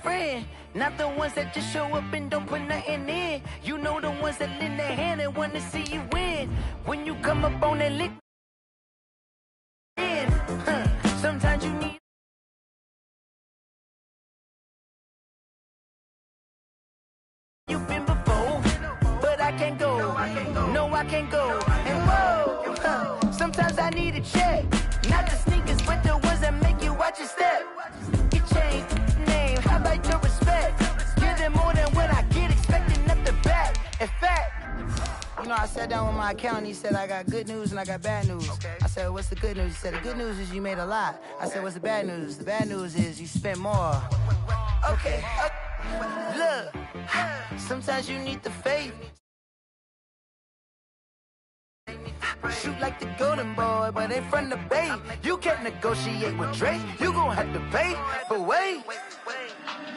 friend. Not the ones that just show up and don't put nothing in. You know the ones that lend their hand and want to see you win. When you come up on that lick, sometimes you need. You've been before, but I can't go. No, I can't go. And whoa, sometimes I need a check. Not the sneakers, but the ones that make you watch your step. Get changed, name, how about your respect? Give them more than what I get, expecting nothing back. In fact, you know, I sat down with my accountant. He said, I got good news and I got bad news. I said, what's the good news? He said, the good news is you made a lot. I said, what's the bad news? The bad news is you spent more. Okay. Look, sometimes you need the faith. Shoot like the golden boy, but in front of the bay. You can't negotiate with Drake. You gon' have to pay. But wait,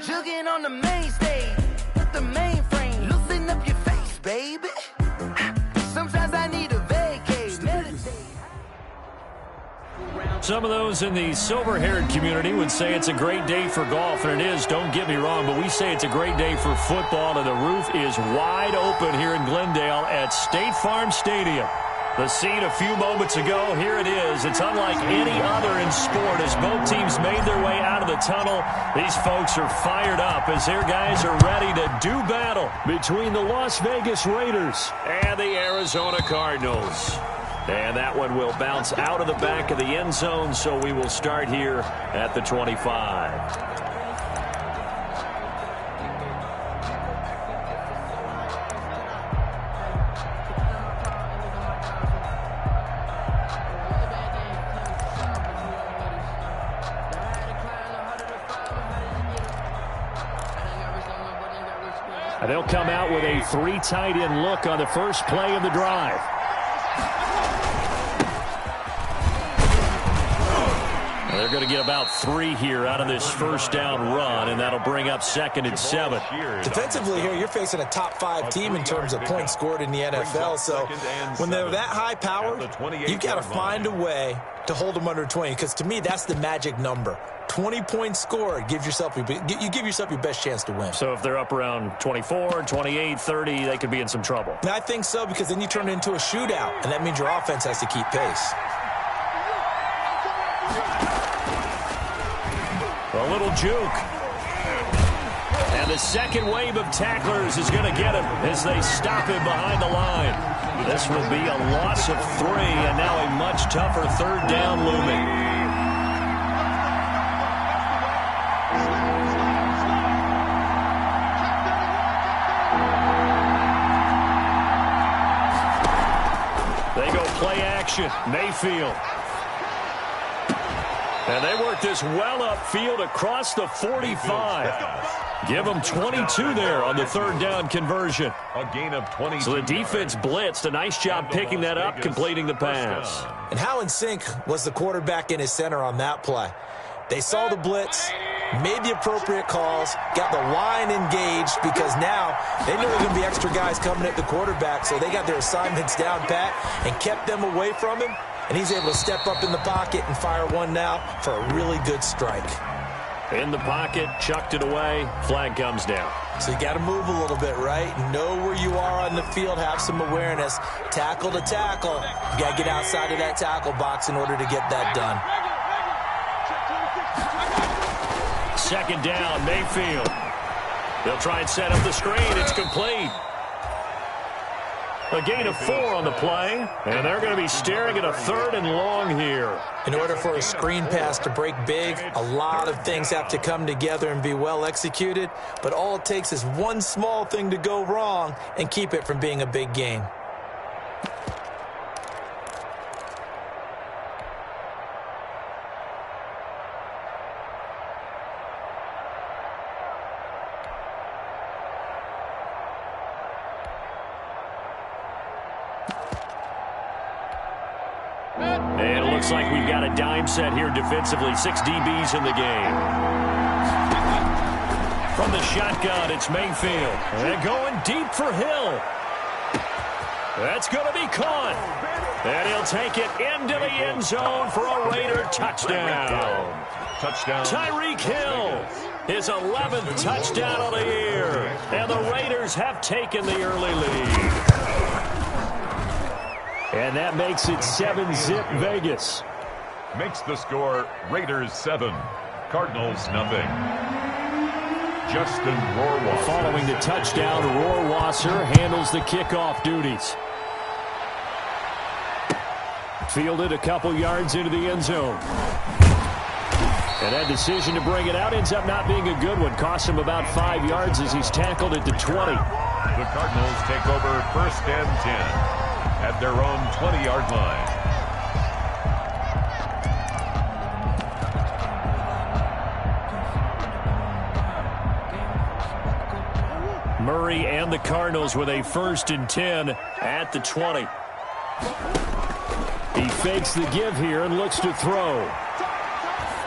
jugging on the main stage with the mainframe. Loosen up your face, baby. Sometimes I need a vacate. Meditate. Some of those in the silver-haired community would say it's a great day for golf, and it is, don't get me wrong, but we say it's a great day for football, and the roof is wide open here in Glendale at State Farm Stadium. The scene a few moments ago, here it is. It's unlike any other in sport as both teams made their way out of the tunnel. These folks are fired up as their guys are ready to do battle between the Las Vegas Raiders and the Arizona Cardinals. And that one will bounce out of the back of the end zone, so we will start here at the 25. And they'll come out with a 3 tight end look on the first play of the drive. They're going to get about 3 here out of this first down run, and that'll bring up 2nd and 7. Defensively here, you're facing a top 5 team in terms of points scored in the NFL, so when they're that high-powered, you've got to find a way to hold them under 20, because to me, that's the magic number. 20 points scored, you give yourself your best chance to win. So if they're up around 24, 28, 30, they could be in some trouble. I think so, because then you turn it into a shootout, and that means your offense has to keep pace. A little juke. And the second wave of tacklers is going to get him as they stop him behind the line. This will be a loss of 3, and now a much tougher 3rd down looming. They go play action. Mayfield. And they work this well upfield across the 45. Give them 22 there on the 3rd down conversion. A gain of 20. So the defense blitzed. A nice job picking that up, completing the pass. And how in sync was the quarterback in his center on that play? They saw the blitz, made the appropriate calls, got the line engaged, because now they knew there were going to be extra guys coming at the quarterback, so they got their assignments down pat and kept them away from him. And he's able to step up in the pocket and fire one now for a really good strike. In the pocket, chucked it away, flag comes down. So you got to move a little bit, right? Know where you are on the field, have some awareness. Tackle to tackle. You got to get outside of that tackle box in order to get that done. 2nd down, Mayfield. They'll try and set up the screen. It's complete. A gain of 4 on the play, and they're going to be staring at a 3rd and long here. In order for a screen pass to break big, a lot of things have to come together and be well executed, but all it takes is one small thing to go wrong and keep it from being a big gain. And it looks like we've got a dime set here defensively. 6 DBs in the game. From the shotgun, it's Mayfield. And going deep for Hill. That's going to be caught. And he'll take it into the end zone for a Raider touchdown. Touchdown. Tyreek Hill. His 11th touchdown of the year. And the Raiders have taken the early lead. And that makes it 7-zip Vegas. Makes the score Raiders 7, Cardinals nothing. Justin Rohrwasser. Following the touchdown, Rohrwasser handles the kickoff duties. Fielded a couple yards into the end zone. And that decision to bring it out ends up not being a good one. Costs him about 5 yards as he's tackled at the 20. The Cardinals take over 1st and 10 at their own 20-yard line. Murray and the Cardinals with a 1st and 10 at the 20. He fakes the give here and looks to throw.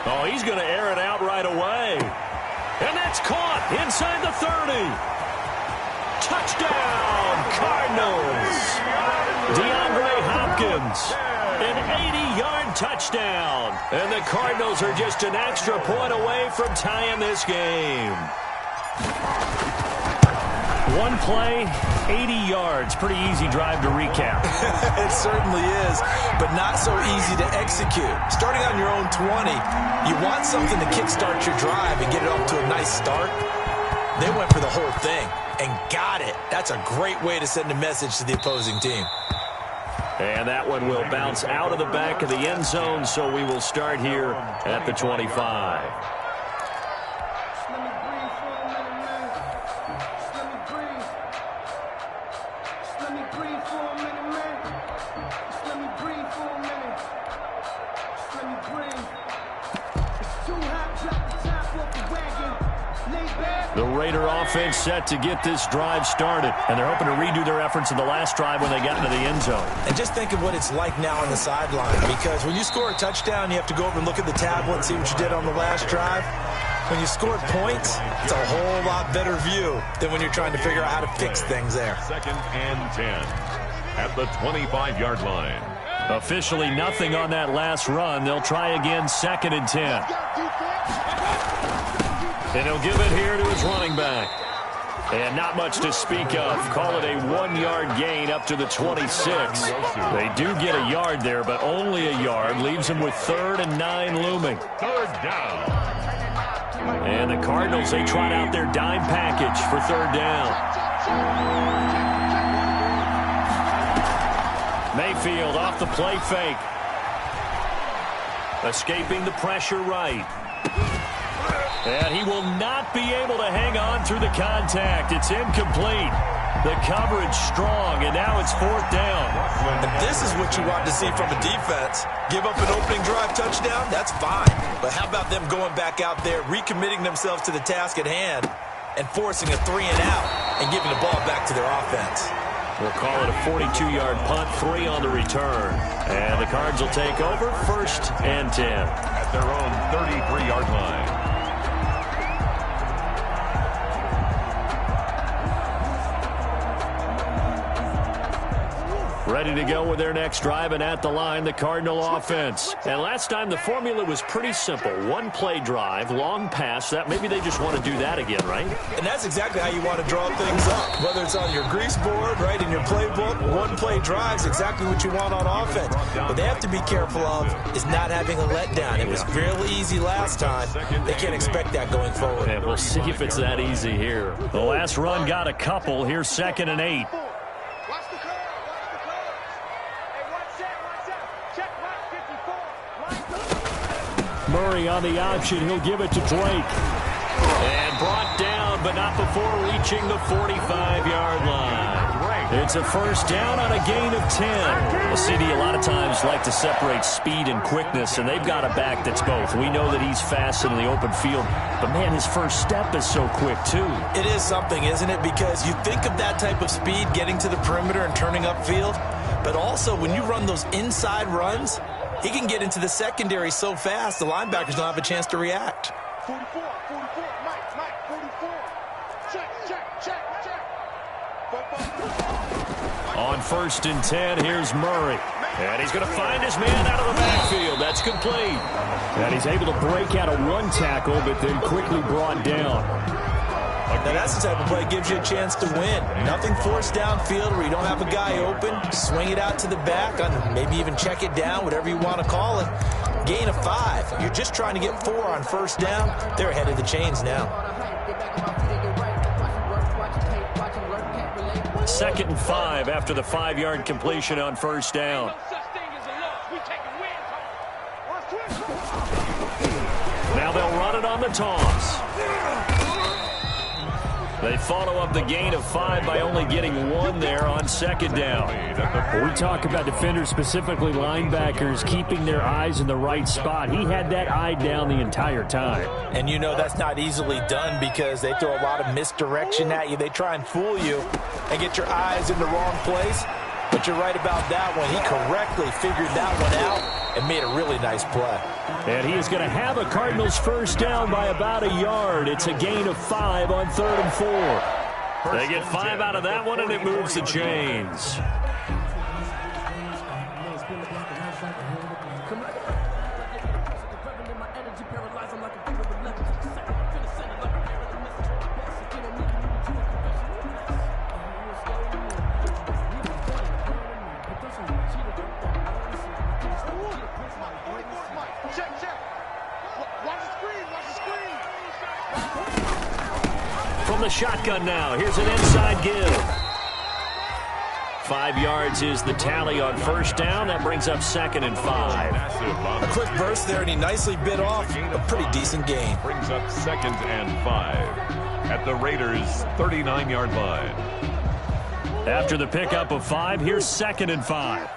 Oh, he's going to air it out right away. And that's caught inside the 30. Touchdown, Cardinals. DeAndre Hopkins, an 80-yard touchdown. And the Cardinals are just an extra point away from tying this game. One play, 80 yards. Pretty easy drive to recap. It certainly is, but not so easy to execute. Starting on your own 20, you want something to kickstart your drive and get it off to a nice start. They went for the whole thing and got it. That's a great way to send a message to the opposing team. And that one will bounce out of the back of the end zone, so we will start here at the 25. The Raider offense set to get this drive started, and they're hoping to redo their efforts in the last drive when they got into the end zone. And just think of what it's like now on the sideline, because when you score a touchdown, you have to go over and look at the tablet and see what you did on the last drive. When you scored points, it's a whole lot better view than when you're trying to figure out how to fix things there. 2nd and 10 at the 25-yard line. Officially nothing on that last run. They'll try again 2nd and 10. And he'll give it here to his running back. And not much to speak of. Call it a 1-yard gain up to the 26. They do get a yard there, but only a yard. Leaves them with 3rd and 9 looming. 3rd down. And the Cardinals, they trot out their dime package for 3rd down. Mayfield off the play fake. Escaping the pressure right. And he will not be able to hang on through the contact. It's incomplete. The coverage strong, and now it's 4th down. And this is what you want to see from a defense. Give up an opening drive touchdown, that's fine. But how about them going back out there, recommitting themselves to the task at hand, and forcing a 3-and-out and giving the ball back to their offense. We'll call it a 42-yard punt, 3 on the return. And the Cards will take over 1st and 10. At their own 33-yard line. Ready to go with their next drive, and at the line, the Cardinal offense. And last time, the formula was pretty simple. 1-play drive, long pass. That maybe they just want to do that again, right? And that's exactly how you want to draw things up. Whether it's on your grease board, right, in your playbook, 1-play drive is exactly what you want on offense. What they have to be careful of is not having a letdown. It was real easy last time. They can't expect that going forward. And we'll see if it's that easy here. The last run got a couple. Here's 2nd and 8. Murray on the option. He'll give it to Drake. And brought down, but not before reaching the 45-yard line. It's a 1st down on a gain of 10. Well, CD, a lot of times like to separate speed and quickness, and they've got a back that's both. We know that he's fast in the open field, but, man, his first step is so quick, too. It is something, isn't it? Because you think of that type of speed getting to the perimeter and turning upfield, but also when you run those inside runs, he can get into the secondary so fast, the linebackers don't have a chance to react. 44, Mike, 44. Check. On 1st and 10, here's Murray. And he's going to find his man out of the backfield. That's complete. And he's able to break out of one tackle, but then quickly brought down. Now that's the type of play that gives you a chance to win. Nothing forced downfield where you don't have a guy open. Swing it out to the back, maybe even check it down, whatever you want to call it. Gain of 5. You're just trying to get 4 on 1st down. They're ahead of the chains now. 2nd and 5 after the 5-yard completion on 1st down. Now they'll run it on the toss. They follow up the gain of 5 by only getting 1 there on 2nd down. We talk about defenders, specifically linebackers, keeping their eyes in the right spot. He had that eye down the entire time. And you know that's not easily done because they throw a lot of misdirection at you. They try and fool you and get your eyes in the wrong place. But you're right about that one. He correctly figured that one out and made a really nice play. And he is going to have a Cardinals 1st down by about a yard. It's a gain of 5 on 3rd and 4. They get 5 out of that one, and it moves the chains. From the shotgun now, here's an inside give. 5 yards is the tally on 1st down. That brings up 2nd and 5. A quick burst there, and he nicely bit off a pretty decent gain. Brings up 2nd and 5 at the Raiders' 39-yard line. After the pickup of 5, here's 2nd and 5.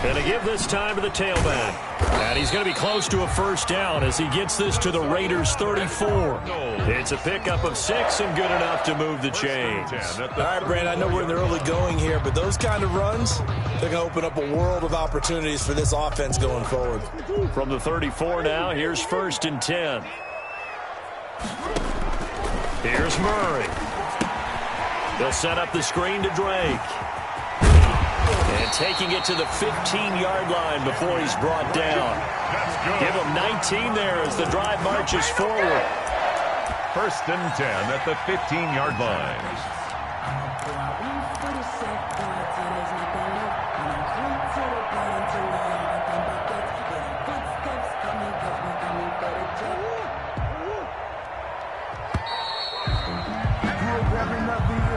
And a give this time to the tailback. And he's going to be close to a 1st down as he gets this to the Raiders' 34. It's a pickup of 6 and good enough to move the chains. All right, Brand, I know we're in the early going here, but those kind of runs, they're going to open up a world of opportunities for this offense going forward. From the 34 now, here's 1st and 10. Here's Murray. They'll set up the screen to Drake. And taking it to the 15-yard line before he's brought down. Give him 19 there as the drive marches forward. 1st and 10 at the 15-yard line.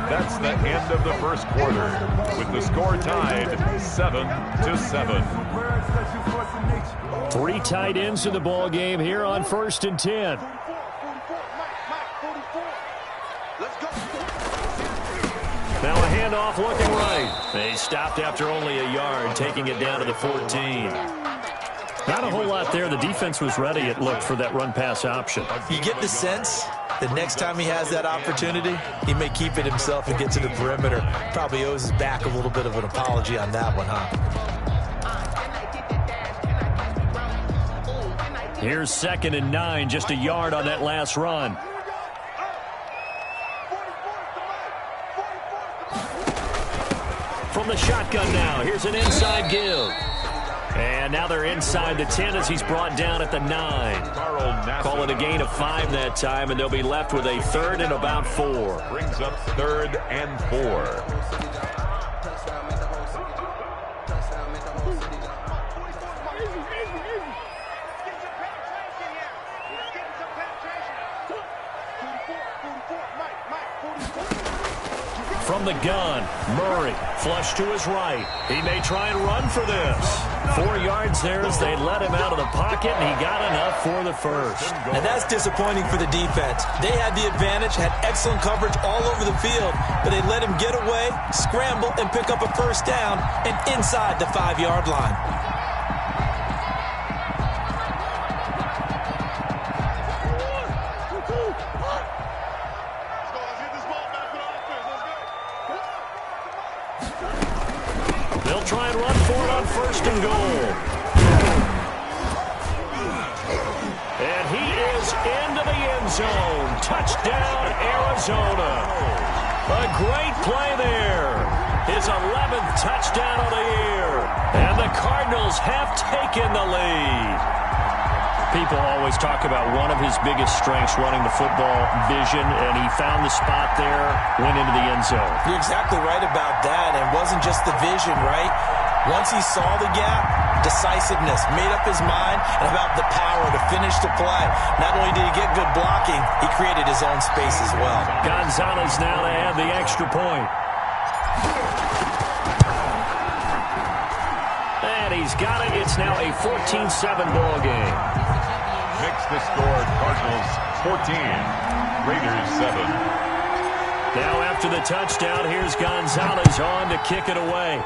That's the end of the 1st quarter, with the score tied 7-7. 3 tight ends in the ball game here on 1st and 10. Now a handoff looking right. They stopped after only a yard, taking it down to the 14. Not a whole lot there. The defense was ready, it looked, for that run-pass option. You get the sense that next time he has that opportunity, he may keep it himself and get to the perimeter. Probably owes his back a little bit of an apology on that one, huh? Here's 2nd and 9, just a yard on that last run. From the shotgun now, here's an inside give. And now they're inside the 10 as he's brought down at the 9. Call it a gain of 5 that time, and they'll be left with a 3rd and about 4. Brings up 3rd and 4. From the gun, Murray, flush to his right. He may try and run for this. 4 yards there as they let him out of the pocket, and he got enough for the 1st. And that's disappointing for the defense. They had the advantage, had excellent coverage all over the field, but they let him get away, scramble, and pick up a 1st down and inside the 5-yard line. They'll try and run for it on 1st and goal. And he is into the end zone. Touchdown, Arizona. A great play there. His 11th touchdown of the year. And the Cardinals have taken the lead. People always talk about one of his biggest strengths, running the football, vision, and he found the spot there, went into the end zone. You're exactly right about that. And it wasn't just the vision, right? Once he saw the gap, decisiveness, made up his mind, and about the power to finish the play. Not only did he get good blocking, he created his own space as well. Gonzalez now to add the extra point. And he's got it. It's now a 14-7 ball game. Makes the score Cardinals 14, Raiders 7. Now after the touchdown, here's Gonzalez on to kick it away.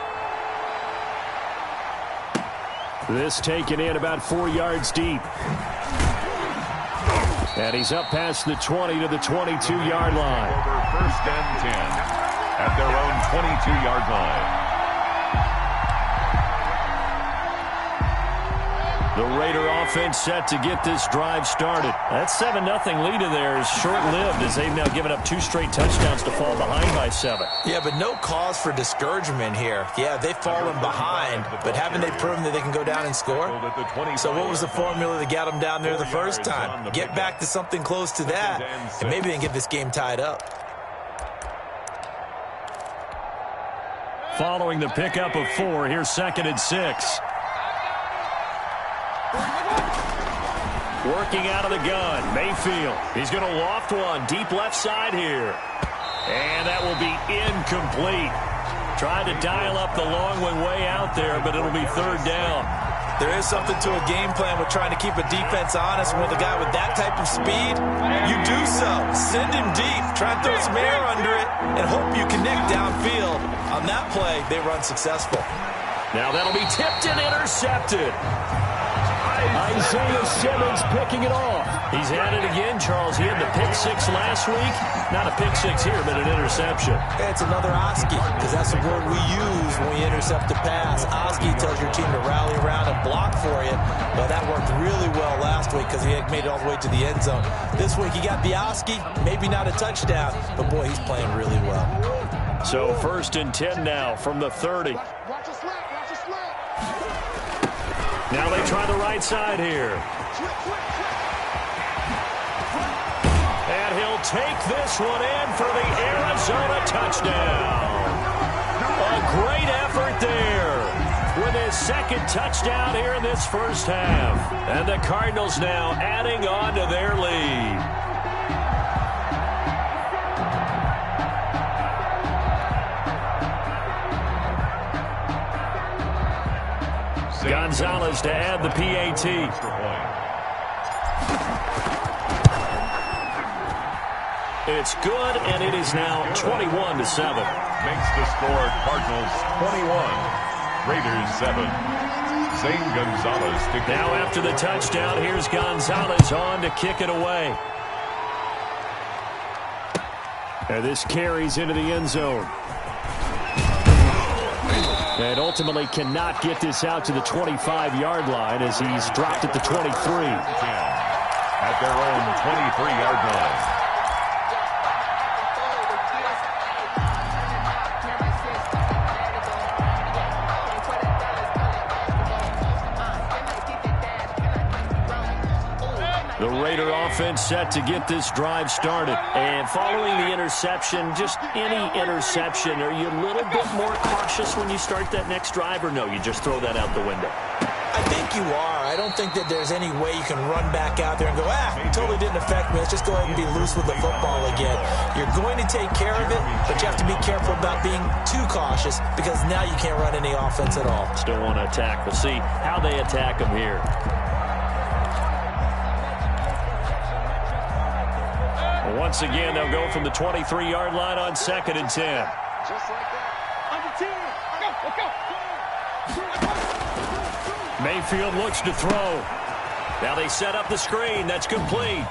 This taken in about 4 yards deep. And he's up past the 20 to the 22-yard line. Over first and 10 at their own 22-yard line. The Raider offense set to get this drive started. That 7-0 lead of theirs is short-lived as they've now given up 2 straight touchdowns to fall behind by 7. Yeah, but no cause for discouragement here. Yeah, they've fallen behind, but haven't they proven that they can go down and score? So what was the formula that got them down there the first time? Get back to something close to that, and maybe they can get this game tied up. Following the pickup of 4, here's 2nd and 6. Working out of the gun, Mayfield. He's going to loft one deep left side here. And that will be incomplete. Trying to dial up the long one way out there, but it'll be 3rd down. There is something to a game plan with trying to keep a defense honest. With a guy with that type of speed, you do so. Send him deep. Try and throw some air under it and hope you connect downfield. On that play, they run successful. Now that'll be tipped and intercepted. Isaiah Simmons picking it off. He's at it again, Charles. He had the pick 6 last week. Not a pick 6 here, but an interception. It's another Oski, because that's the word we use when we intercept a pass. Oski tells your team to rally around and block for you. Well, that worked really well last week because he had made it all the way to the end zone. This week he got the Oski, maybe not a touchdown, but boy, he's playing really well. So 1st and 10 now from the 30. Now they try the right side here. And he'll take this one in for the Arizona touchdown. A great effort there with his 2nd touchdown here in this first half. And the Cardinals now adding on to their lead. Gonzalez to add the PAT. It's good, and it is now 21-7. Makes the score Cardinals 21, Raiders 7. Zane Gonzalez to now after the touchdown, here's Gonzalez on to kick it away. And this carries into the end zone. And ultimately cannot get this out to the 25-yard line as he's dropped at the 23. At their own 23-yard line. The Raider offense set to get this drive started. And following the interception, just any interception, are you a little bit more cautious when you start that next drive, or no, you just throw that out the window? I think you are. I don't think that there's any way you can run back out there and go, it totally didn't affect me. Let's just go ahead and be loose with the football again. You're going to take care of it, but you have to be careful about being too cautious because now you can't run any offense at all. Still want to attack. We'll see how they attack them here. Once again, they'll go from the 23-yard line on 2nd and 10. Just like that. Mayfield looks to throw. Now they set up the screen. That's complete.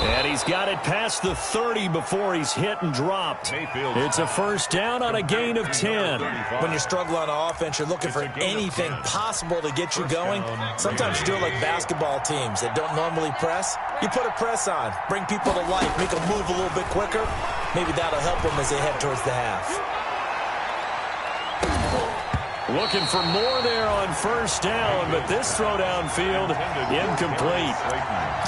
And he's got it past the 30 before he's hit and dropped. It's a first down on a gain of 10. When you struggle on offense, you're looking for anything possible to get you going. Sometimes you do it like basketball teams that don't normally press. You put a press on, bring people to life, make them move a little bit quicker. Maybe that'll help them as they head towards the half. Looking for more there on first down, but this throw downfield incomplete.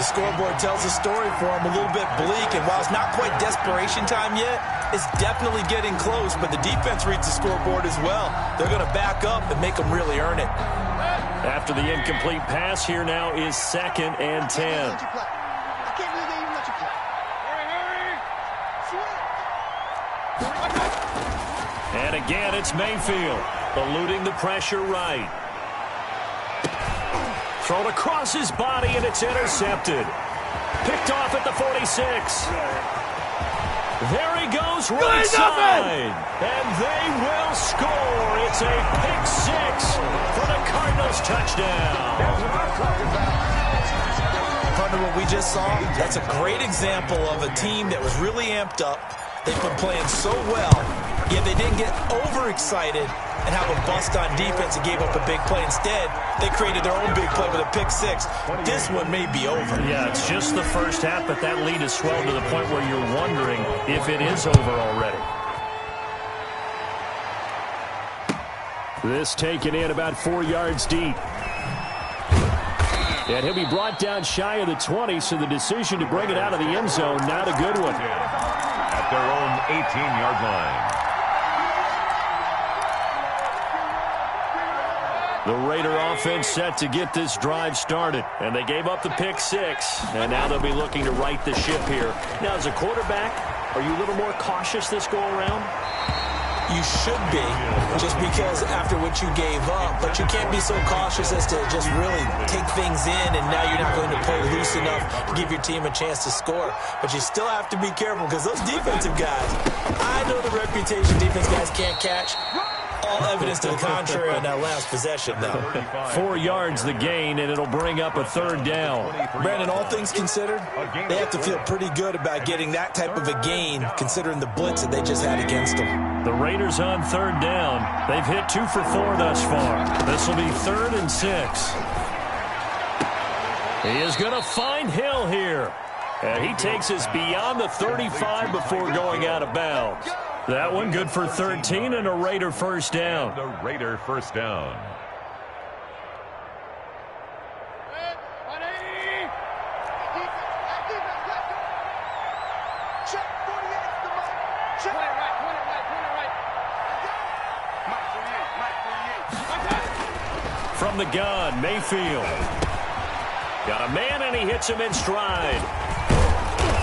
The scoreboard tells a story for him, a little bit bleak, and while it's not quite desperation time yet, it's definitely getting close, but the defense reads the scoreboard as well. They're going to back up and make them really earn it. After the incomplete pass, here now is 2nd and 10. And again, it's Mayfield, eluding the pressure right. Thrown across his body, and it's intercepted. Picked off at the 46. There he goes, right side. And they will score. It's a pick 6 for the Cardinals touchdown. Partner, what we just saw, that's a great example of a team that was really amped up. They've been playing so well, yet they didn't get overexcited and have a bust on defense and gave up a big play. Instead, they created their own big play with a pick 6. This one may be over. Yeah, it's just the first half, but that lead has swelled to the point where you're wondering if it is over already. This taken in about 4 yards deep. And he'll be brought down shy of the 20, so the decision to bring it out of the end zone, not a good one. At their own 18-yard line. The Raider offense set to get this drive started, and they gave up the pick 6, and now they'll be looking to right the ship here. Now, as a quarterback, are you a little more cautious this go-around? You should be, just because after what you gave up, but you can't be so cautious as to just really take things in, and now you're not going to play loose enough to give your team a chance to score. But you still have to be careful, because those defensive guys, I know the reputation defense guys can't catch. All evidence to the contrary on that last possession, though. 4 yards the gain, and it'll bring up a 3rd down. Brandon, all things considered, they have to feel pretty good about getting that type of a gain, considering the blitz that they just had against them. The Raiders on 3rd down. They've hit 2 for 4 thus far. This will be 3rd and 6. He is going to find Hill here. And he takes us beyond the 35 before going out of bounds. That one good for 13 and a Raider first down. The Raider first down. From the gun, Mayfield. Got a man, and he hits him in stride.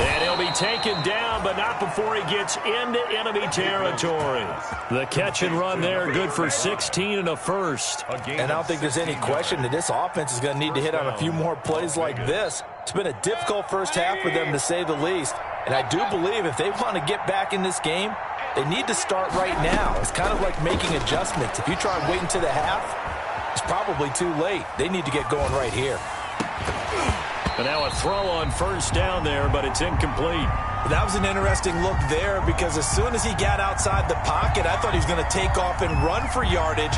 And he'll be taken down, but not before he gets into enemy territory. The catch and run there, good for 16 and a first. And I don't think there's any question that this offense is going to need to hit on a few more plays like this. It's been a difficult first half for them, to say the least. And I do believe if they want to get back in this game, they need to start right now. It's kind of like making adjustments. If you try and wait until the half, it's probably too late. They need to get going right here. And now a throw on first down there, but it's incomplete. That was an interesting look there, because as soon as he got outside the pocket, I thought he was going to take off and run for yardage.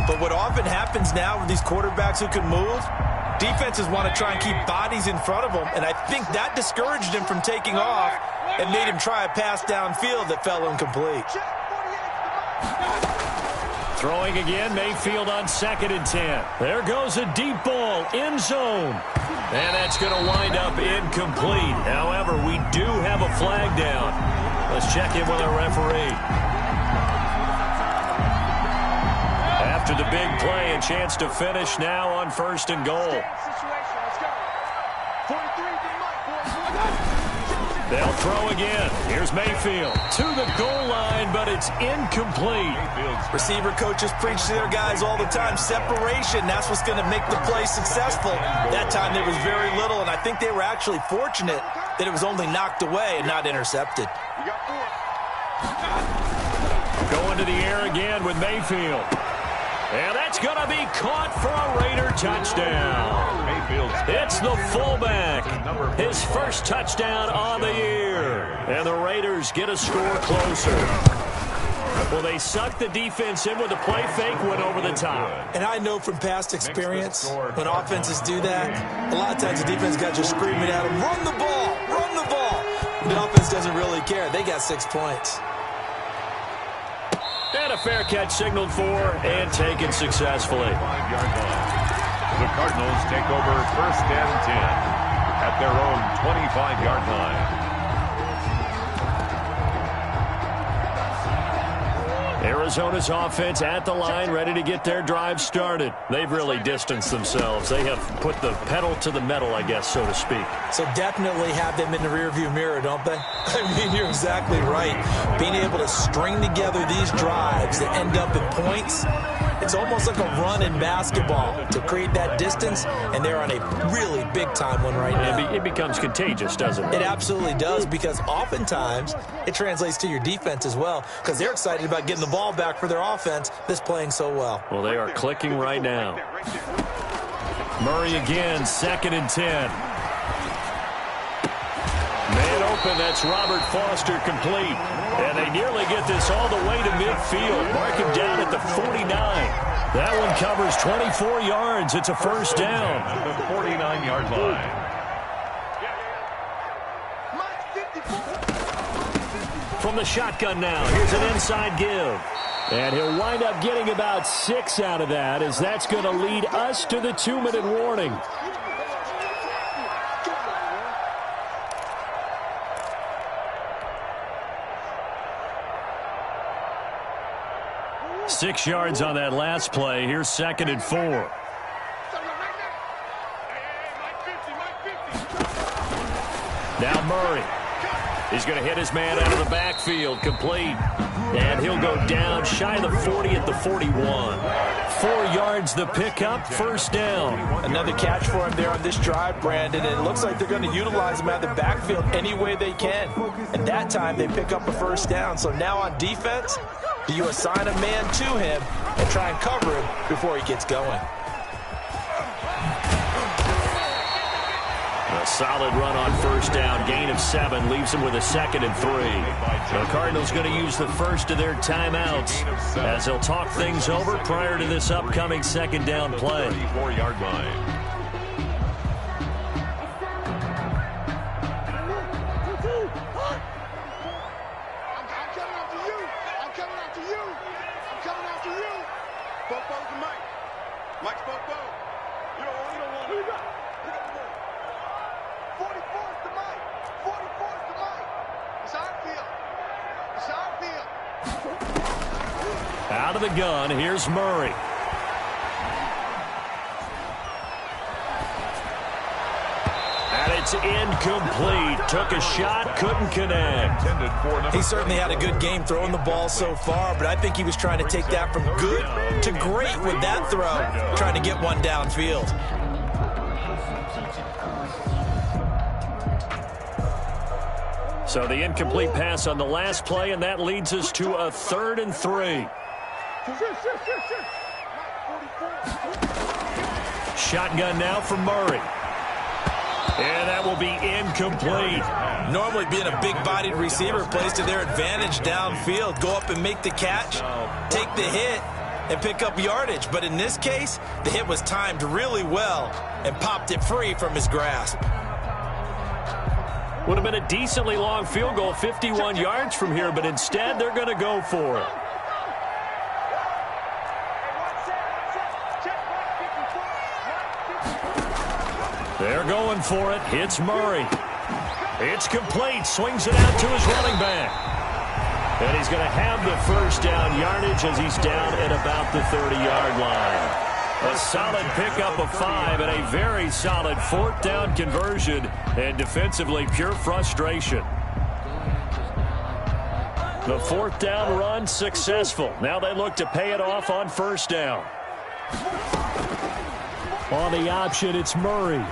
But what often happens now with these quarterbacks who can move, defenses want to try and keep bodies in front of them, and I think that discouraged him from taking off and made him try a pass downfield that fell incomplete. Throwing again, Mayfield on 2nd and 10. There goes a deep ball, end zone. And that's going to wind up incomplete. However, we do have a flag down. Let's check in with our referee. After the big play, a chance to finish now on 1st and goal. They'll throw again. Here's Mayfield to the goal line, but it's incomplete. Receiver coaches preach to their guys all the time. Separation, that's what's going to make the play successful. That time there was very little, and I think they were actually fortunate that it was only knocked away and not intercepted. Going to the air again with Mayfield. And that's going to be caught for a Raider touchdown. It's the fullback. His first touchdown on the year. And the Raiders get a score closer. Well, they sucked the defense in with a play fake, went over the top. And I know from past experience, when offenses do that, a lot of times the defense got just screaming at them, run the ball, run the ball. The offense doesn't really care. They got 6 points. And a fair catch signaled for and taken successfully. The Cardinals take over 1st and 10 at their own 25-yard line. Arizona's offense at the line, ready to get their drive started. They've really distanced themselves. They have put the pedal to the metal, I guess, so to speak. So definitely have them in the rearview mirror, don't they? I mean, you're exactly right. Being able to string together these drives that end up in points, it's almost like a run in basketball to create that distance, and they're on a really big-time one right now. It becomes contagious, doesn't it? It absolutely does, because oftentimes it translates to your defense as well, because they're excited about getting the ball back for their offense that's playing so well. Well, they are clicking right now. Murray again, 2nd and 10. Man open, that's Robert Foster complete. And they nearly get this all the way to midfield. Mark him down at the 49. That one covers 24 yards. It's a first down. At the 49-yard line. From the shotgun now, here's an inside give. And he'll wind up getting about 6 out of that, as that's going to lead us to the 2-minute warning. Six yards on that last play. Here's 2nd and 4. Now Murray. He's going to hit his man out of the backfield, complete. And he'll go down shy of the 40 at the 41. 4 yards the pickup, first down. Another catch for him there on this drive, Brandon. And it looks like they're going to utilize him out of the backfield any way they can. And that time they pick up a first down. So now on defense, do you assign a man to him and try and cover him before he gets going? A solid run on first down. Gain of 7 leaves him with a 2nd and 3. The Cardinals going to use the first of their timeouts as they'll talk things over prior to this upcoming 2nd down play. 34-yard line. Out of the gun, here's Murray. And it's incomplete. Took a shot, couldn't connect. He certainly had a good game throwing the ball so far, but I think he was trying to take that from good to great with that throw, trying to get one downfield. So the incomplete pass on the last play, and that leads us to a 3rd and 3. Shotgun now for Murray. And that will be incomplete. Normally being a big-bodied receiver plays to their advantage downfield. Go up and make the catch, take the hit, and pick up yardage. But in this case, the hit was timed really well and popped it free from his grasp. Would have been a decently long field goal, 51 yards from here, but instead they're going to go for it. They're going for it. Hits Murray. It's complete. Swings it out to his running back. And he's going to have the first down yardage as he's down at about the 30-yard line. A solid pickup of 5 and a very solid 4th down conversion, and defensively pure frustration. The 4th down run successful. Now they look to pay it off on first down. On the option, it's Murray.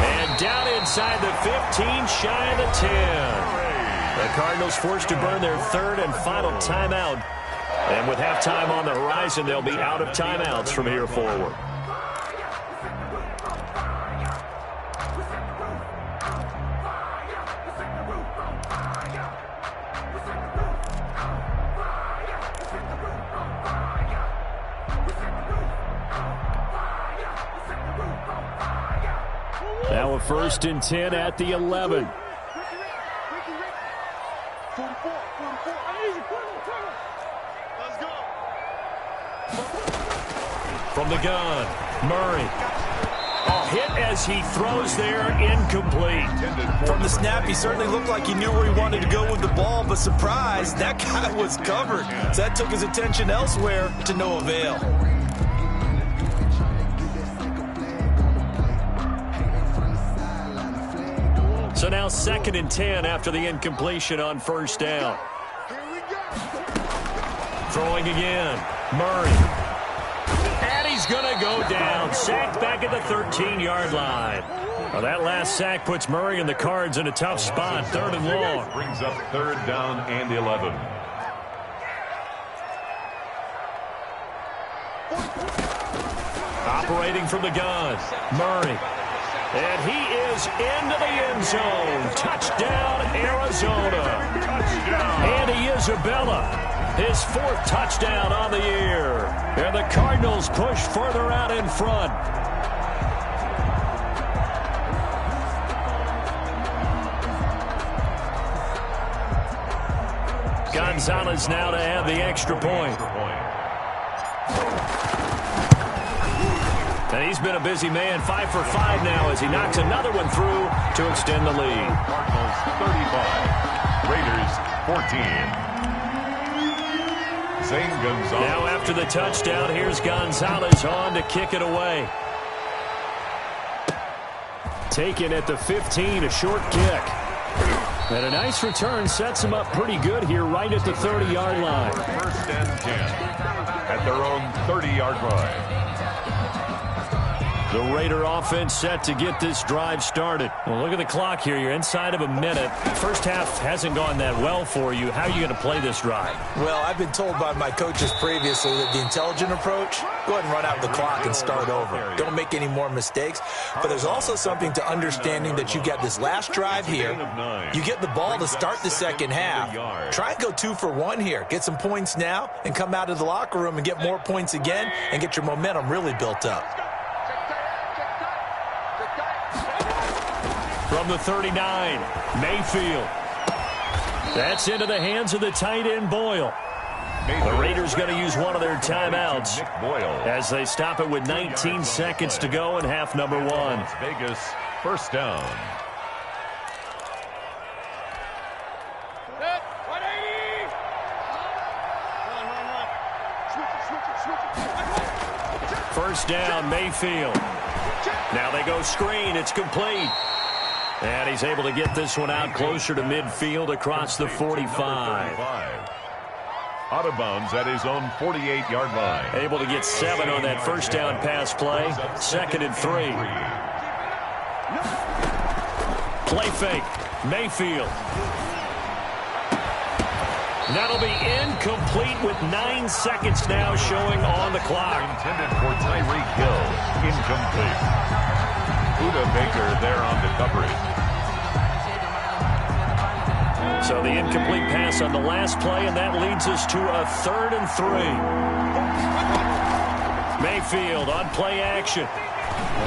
And down inside the 15, shy of the 10. The Cardinals forced to burn their 3rd and final timeout. And with halftime on the horizon, they'll be out of timeouts from here forward. Now a 1st and 10 at the 11. From the gun, Murray. A hit as he throws there, incomplete. From the snap, he certainly looked like he knew where he wanted to go with the ball, but surprise, that guy was covered. So that took his attention elsewhere to no avail. So now 2nd and 10 after the incompletion on 1st down. Throwing again, Murray. And he's going to go down. Sacked back at the 13-yard line. Well, that last sack puts Murray and the Cards in a tough spot. 3rd and long. Brings up 3rd down and 11. Operating from the gun, Murray. And he is into the end zone. Touchdown, Arizona. Touchdown. And Isabella, his 4th touchdown on the year. And the Cardinals push further out in front. Gonzalez now to have the extra point. And he's been a busy man, 5 for 5 now as he knocks another one through to extend the lead. Cardinals 35, Raiders 14. Zane Gonzalez. Now after the touchdown, here's Gonzalez on to kick it away. Taken at the 15, a short kick. And a nice return sets him up pretty good here right at the 30-yard line. 1st and 10 at their own 30-yard line. The Raider offense set to get this drive started. Well, look at the clock here. You're inside of a minute. First half hasn't gone that well for you. How are you going to play this drive? Well, I've been told by my coaches previously that the intelligent approach, go ahead and run out the clock and start over. Don't make any more mistakes. But there's also something to understanding that you got this last drive here. You get the ball to start the second half. Try and go 2 for 1 here. Get some points now and come out of the locker room and get more points again and get your momentum really built up. From the 39, Mayfield. That's into the hands of the tight end, Boyle. The Raiders going to use one of their timeouts as they stop it with 19 seconds to go in half number 1. Vegas, 1st down. First down, Mayfield. Now they go screen. It's complete. And he's able to get this one out closer to midfield across the 45. Out of bounds at his own 48-yard line. Able to get 7 on that first down pass play. 2nd and 3. Play fake. Mayfield. That'll be incomplete with 9 seconds now showing on the clock. Intended for Tyreek Hill. Incomplete. Buda Baker there on the coverage. So the incomplete pass on the last play, and that leads us to a 3rd and 3. Mayfield on play action.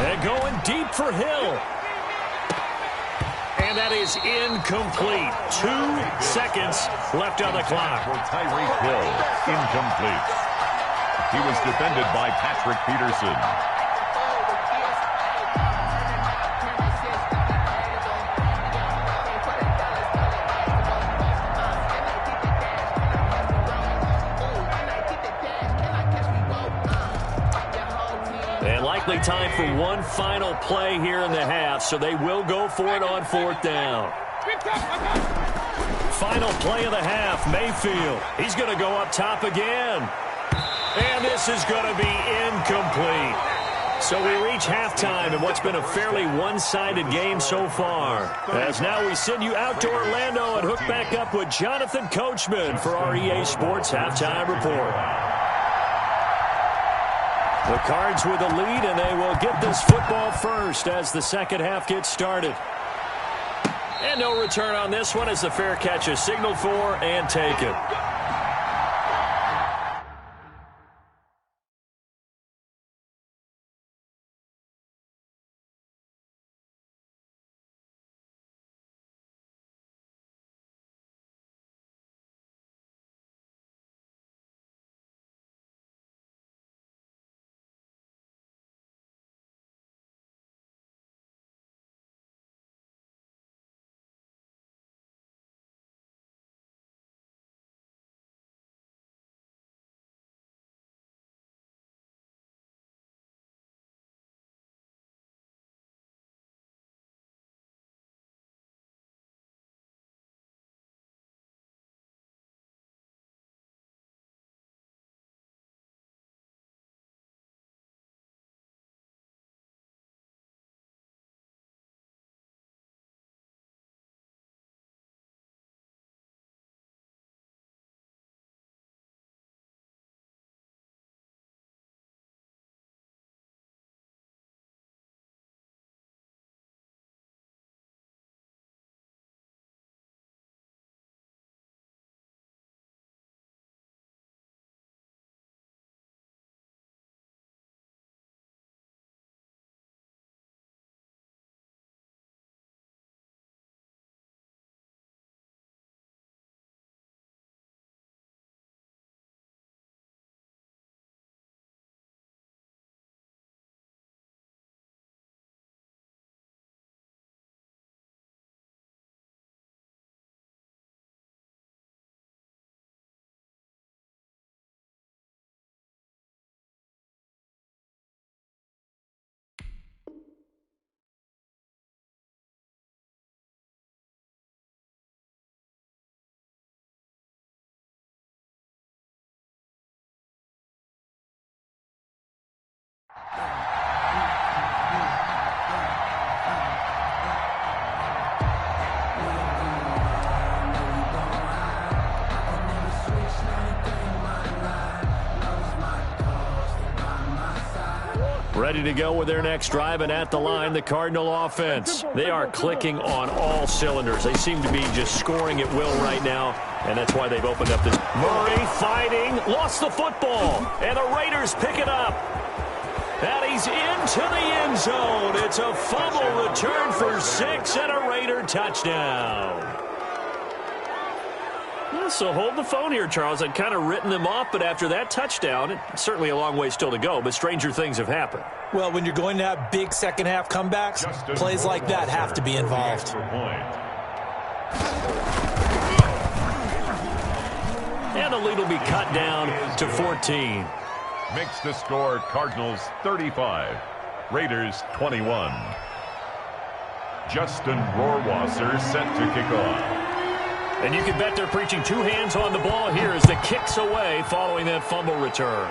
They're going deep for Hill. And that is incomplete. 2 seconds left on the clock. For Tyreek Hill, incomplete. He was defended by Patrick Peterson. And likely time for one final play here in the half, so they will go for it on 4th down. Final play of the half, Mayfield. He's going to go up top again. And this is going to be incomplete. So we reach halftime in what's been a fairly one-sided game so far. As now we send you out to Orlando and hook back up with Jonathan Coachman for our EA Sports Halftime Report. The Cards with a lead, and they will get this football first as the second half gets started. And no return on this one as the fair catch is signaled for and taken. Ready to go with their next drive, and at the line, the Cardinal offense. They are clicking on all cylinders. They seem to be just scoring at will right now, and that's why they've opened up this. Murray fighting, lost the football, and the Raiders pick it up. And he's into the end zone. It's a fumble return for 6 and a Raider touchdown. So hold the phone here, Charles. I'd kind of written them off, but after that touchdown, it's certainly a long way still to go, but stranger things have happened. Well, when you're going to have big second-half comebacks, plays like that have to be involved. And the lead will be cut down to 14. Makes the score Cardinals 35, Raiders 21. Justin Rohrwasser set to kick off. And you can bet they're preaching two hands on the ball here as the kick's away following that fumble return.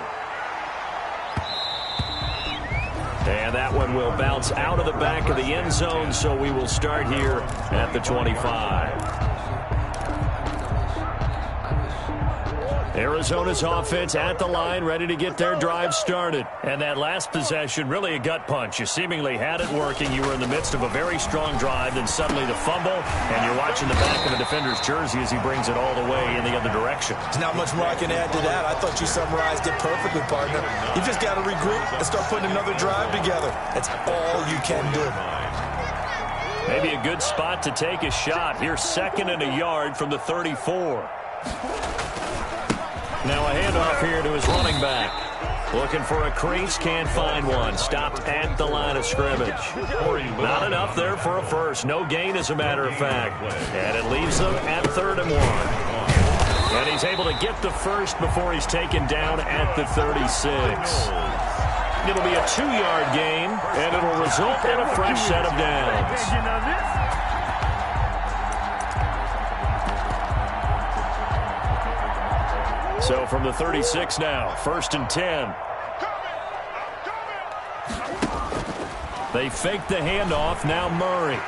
And that one will bounce out of the back of the end zone, so we will start here at the 25. Arizona's offense at the line, ready to get their drive started. And that last possession, really a gut punch. You seemingly had it working. You were in the midst of a very strong drive, then suddenly the fumble, and you're watching the back of the defender's jersey as he brings it all the way in the other direction. There's not much more I can add to that. I thought you summarized it perfectly, partner. You just got to regroup and start putting another drive together. That's all you can do. Maybe a good spot to take a shot. Here's 2nd and a yard from the 34. Now a handoff here to his running back. Looking for a crease, can't find one. Stopped at the line of scrimmage. Not enough there for a first. No gain, as a matter of fact. And it leaves them at 3rd and 1. And he's able to get the first before he's taken down at the 36. It'll be a 2-yard gain, and it'll result in a fresh set of downs. So from the 36 now, 1st and 10. They fake the handoff. Now Murray.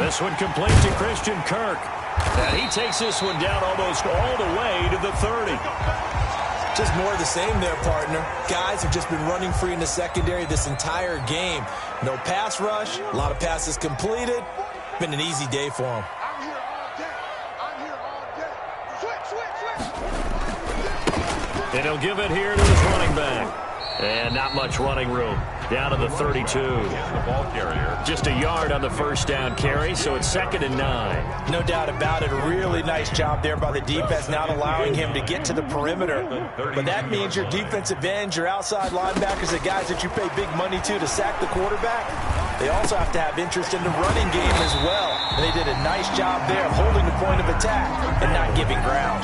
This one complete to Christian Kirk. And he takes this one down almost all the way to the 30. Just more of the same there, partner. Guys have just been running free in the secondary this entire game. No pass rush, a lot of passes completed. Been an easy day for them. And he'll give it here to his running back. And not much running room. Down to the 32. The ball carrier. Just a yard on the first down carry, so it's 2nd and 9. No doubt about it. A really nice job there by the defense, not allowing him to get to the perimeter. But that means your defensive ends, your outside linebackers, the guys that you pay big money to sack the quarterback, they also have to have interest in the running game as well. And they did a nice job there of holding the point of attack and not giving ground.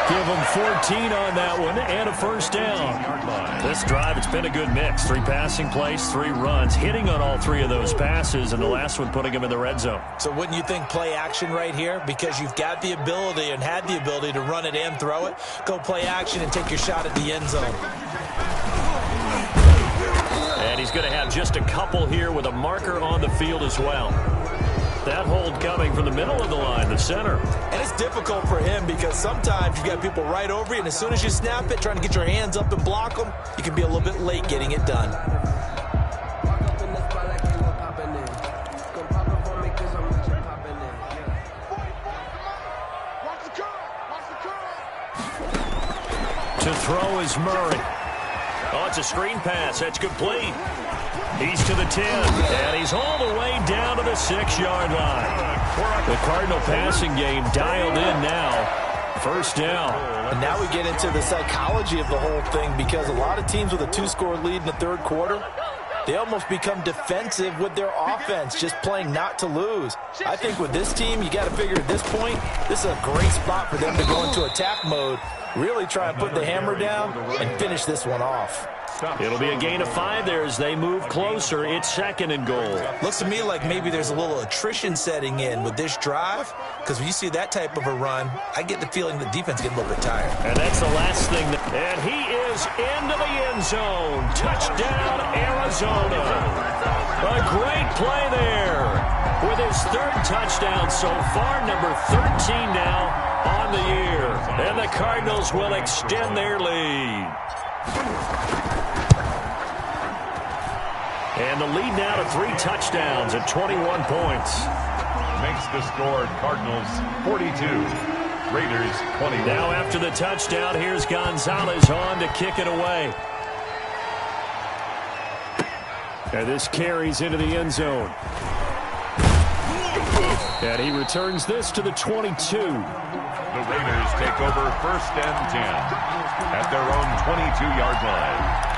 Give them 14 on that one and a first down. This drive, it's been a good mix. 3 passing plays, 3 runs, hitting on all 3 of those passes, and the last one putting them in the red zone. So wouldn't you think play action right here? Because you've got the ability and had the ability to run it and throw it. Go play action and take your shot at the end zone. And he's going to have just a couple here with a marker on the field as well. That hold coming from the middle of the line, the center. And it's difficult for him because sometimes you got people right over you, and as soon as you snap it, trying to get your hands up and block them, you can be a little bit late getting it done. To throw is Murray. Oh, it's a screen pass. That's complete. He's to the 10, and he's all the way down to the 6-yard line. The Cardinal passing game dialed in now. First down. And now we get into the psychology of the whole thing, because a lot of teams with a 2-score lead in the third quarter, they almost become defensive with their offense, just playing not to lose. I think with this team, you got to figure at this point, this is a great spot for them to go into attack mode, really try and put the hammer down and finish this one off. It'll be a gain of 5 there as they move closer. It's 2nd and goal. Looks to me like maybe there's a little attrition setting in with this drive, because when you see that type of a run, I get the feeling the defense getting a little bit tired. And that's the last thing. And he is into the end zone. Touchdown, Arizona. A great play there with his 3rd touchdown so far, number 13 now on the year. And the Cardinals will extend their lead. And the lead now to 3 touchdowns at 21 points. Makes the score Cardinals 42, Raiders 21. Now after the touchdown, here's Gonzalez on to kick it away. And this carries into the end zone. And he returns this to the 22. The Raiders take over 1st and 10 at their own 22-yard line.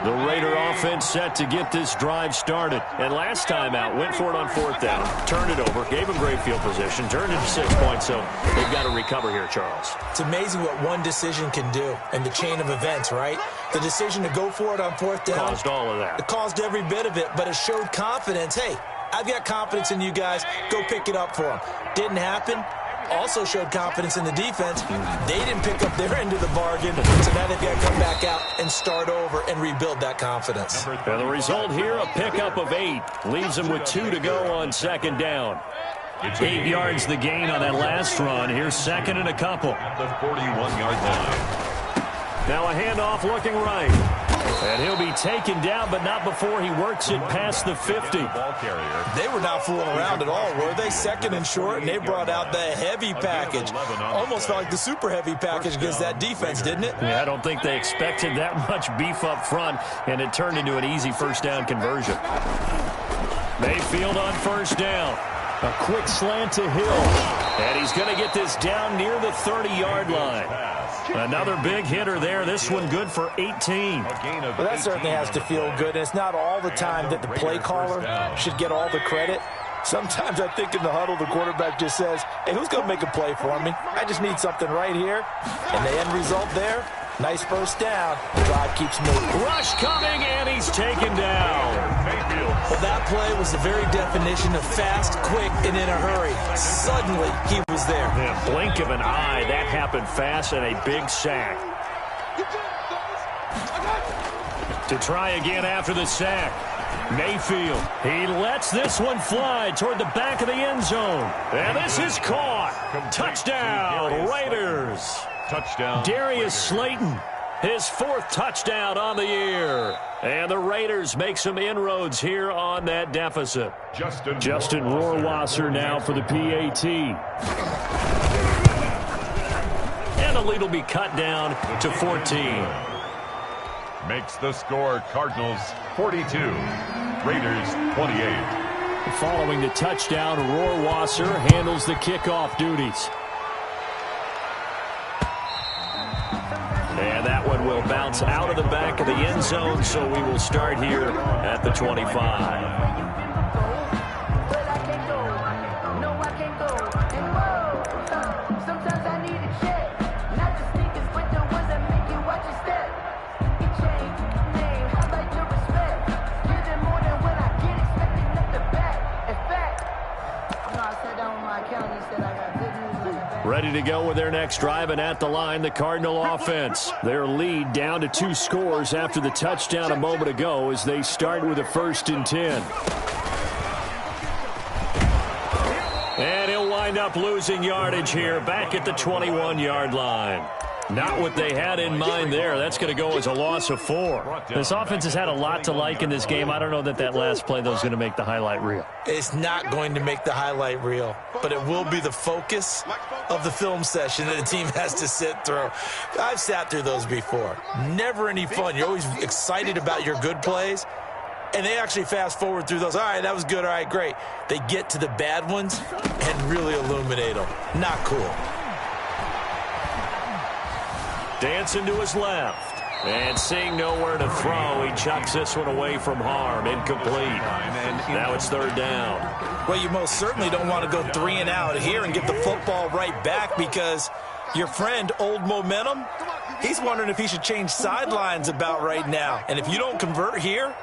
The Raider offense set to get this drive started. And last time out, went for it on 4th down, turned it over, gave them great field position, turned it to 6 points, so they've got to recover here, Charles. It's amazing what one decision can do in the chain of events, right? The decision to go for it on 4th down. Caused all of that. It caused every bit of it, but it showed confidence. Hey, I've got confidence in you guys. Go pick it up for them. Didn't happen. Also showed confidence in the defense. They didn't pick up their end of the bargain, so now they've got to come back out and start over and rebuild that confidence. And the result here, a pickup of 8. Leaves them with 2 to go on 2nd down. 8 yards the gain on that last run. Here's 2nd and a couple. At the 41-yard line. Now a handoff looking right. And he'll be taken down, but not before he works it past the 50. They were not fooling around at all, were they? 2nd and short, and they brought out the heavy package. Almost felt like the super heavy package against that defense, didn't it? Yeah, I don't think they expected that much beef up front, and it turned into an easy 1st down conversion. Mayfield on 1st down. A quick slant to Hill. And he's going to get this down near the 30-yard line. Another big hitter there. This one good for 18. Well, that certainly has to feel good. It's not all the time that the play caller should get all the credit. Sometimes I think in the huddle, the quarterback just says, hey, who's going to make a play for me? I just need something right here. And the end result there, Nice first down. The drive keeps moving. Rush coming, and he's taken down. Well, that play was the very definition of fast, quick, and in a hurry. Suddenly, he was there. Yeah, blink of an eye. That happened fast, and a big sack. To try again after the sack. Mayfield, he lets this one fly toward the back of the end zone. And this is caught. Touchdown, Raiders. Touchdown. Darius Slayton, his 4th touchdown on the year. And the Raiders make some inroads here on that deficit. Justin Rohrwasser now for the PAT. And the lead will be cut down to 14. Makes the score Cardinals 42, Raiders 28. Following the touchdown, Rohrwasser handles the kickoff duties. And that one will bounce out of the back of the end zone, so we will start here at the 25. Ready to go with their next drive, and at the line, the Cardinal offense. Their lead down to 2 scores after the touchdown a moment ago as they start with a 1st and 10. And he'll wind up losing yardage here back at the 21-yard line. Not what they had in mind there. That's going to go as a loss of 4. This offense has had a lot to like in this game. I don't know that that last play, though, is going to make the highlight reel. It's not going to make the highlight reel, but it will be the focus of the film session that the team has to sit through. I've sat through those before. Never any fun. You're always excited about your good plays, and they actually fast forward through those. All right, that was good. All right, great. They get to the bad ones and really illuminate them. Not cool. Dancing to his left. And seeing nowhere to throw, he chucks this one away from harm. Incomplete. Now it's 3rd down. Well, you most certainly don't want to go 3 and out here and get the football right back, because your friend, Old Momentum, he's wondering if he should change sidelines about right now. And if you don't convert here,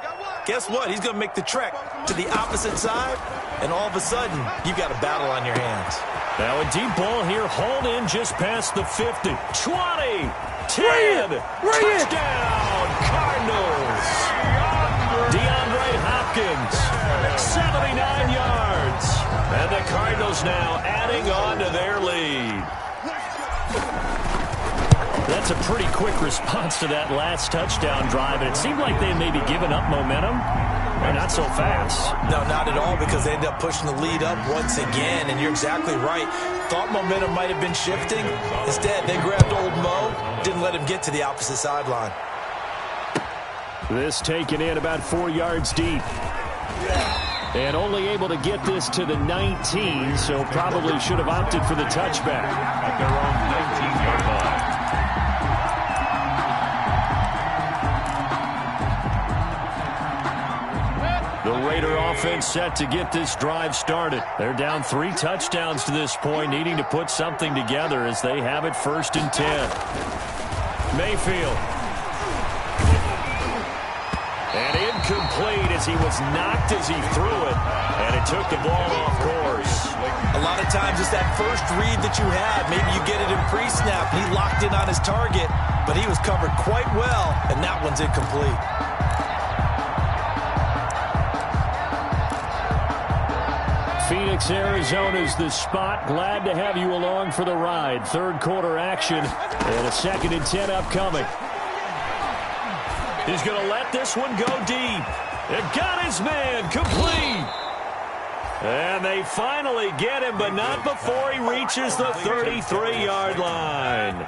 guess what? He's going to make the trek to the opposite side, and all of a sudden, you've got a battle on your hands. Now a deep ball here, hauled in just past the 50. 20, 10, touchdown, Cardinals. DeAndre Hopkins, 79 yards. And the Cardinals now adding on to their lead. That's a pretty quick response to that last touchdown drive, and it seemed like they had maybe given up momentum. Well, not so fast. No, not at all, because they ended up pushing the lead up once again, and you're exactly right. Thought momentum might have been shifting. Instead, they grabbed Old Mo, didn't let him get to the opposite sideline. This taken in about 4 yards deep. And only able to get this to the 19, so probably should have opted for the touchback. At their own 19-yard line. The Raider offense set to get this drive started. They're down 3 touchdowns to this point, needing to put something together as they have it 1st and 10. Mayfield. And incomplete as he was knocked as he threw it. And it took the ball off course. A lot of times it's that first read that you had. Maybe you get it in pre-snap. He locked in on his target, but he was covered quite well, and that one's incomplete. Phoenix, Arizona's the spot. Glad to have you along for the ride. 3rd quarter action and a 2nd and 10 upcoming. He's going to let this one go deep. It got his man complete. And they finally get him, but not before he reaches the 33-yard line.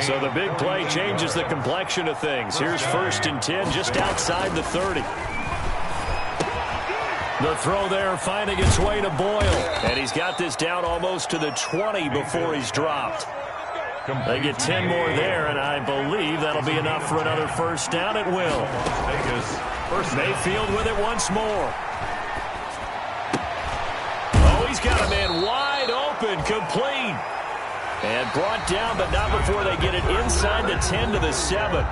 So the big play changes the complexion of things. Here's 1st and 10 just outside the 30. The throw there finding its way to Boyle. And he's got this down almost to the 20 before he's dropped. They get 10 more there, and I believe that'll be enough for another 1st down. It will. Mayfield with it once more. Oh, he's got a man wide open, complete. And brought down, but not before they get it inside the 10 to the 7.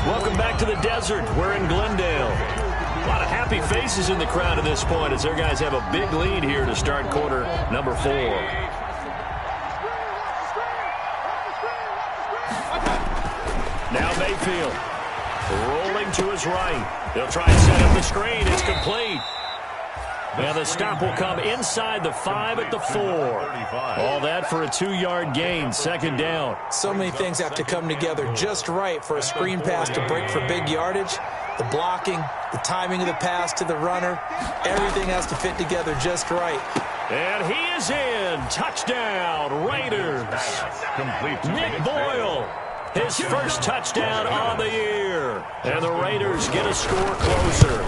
Welcome back to the desert. We're in Glendale. A lot of happy faces in the crowd at this point as their guys have a big lead here to start quarter number 4. Now Mayfield rolling to his right. They'll try and set up the screen. It's complete. And the stop will come inside the 5 at the 4. All that for a 2-yard gain, second down. So many things have to come together just right for a screen pass to break for big yardage. The blocking, the timing of the pass to the runner, everything has to fit together just right. And he is in. Touchdown, Raiders. Nick Boyle, his first touchdown on the year. And the Raiders get a score closer.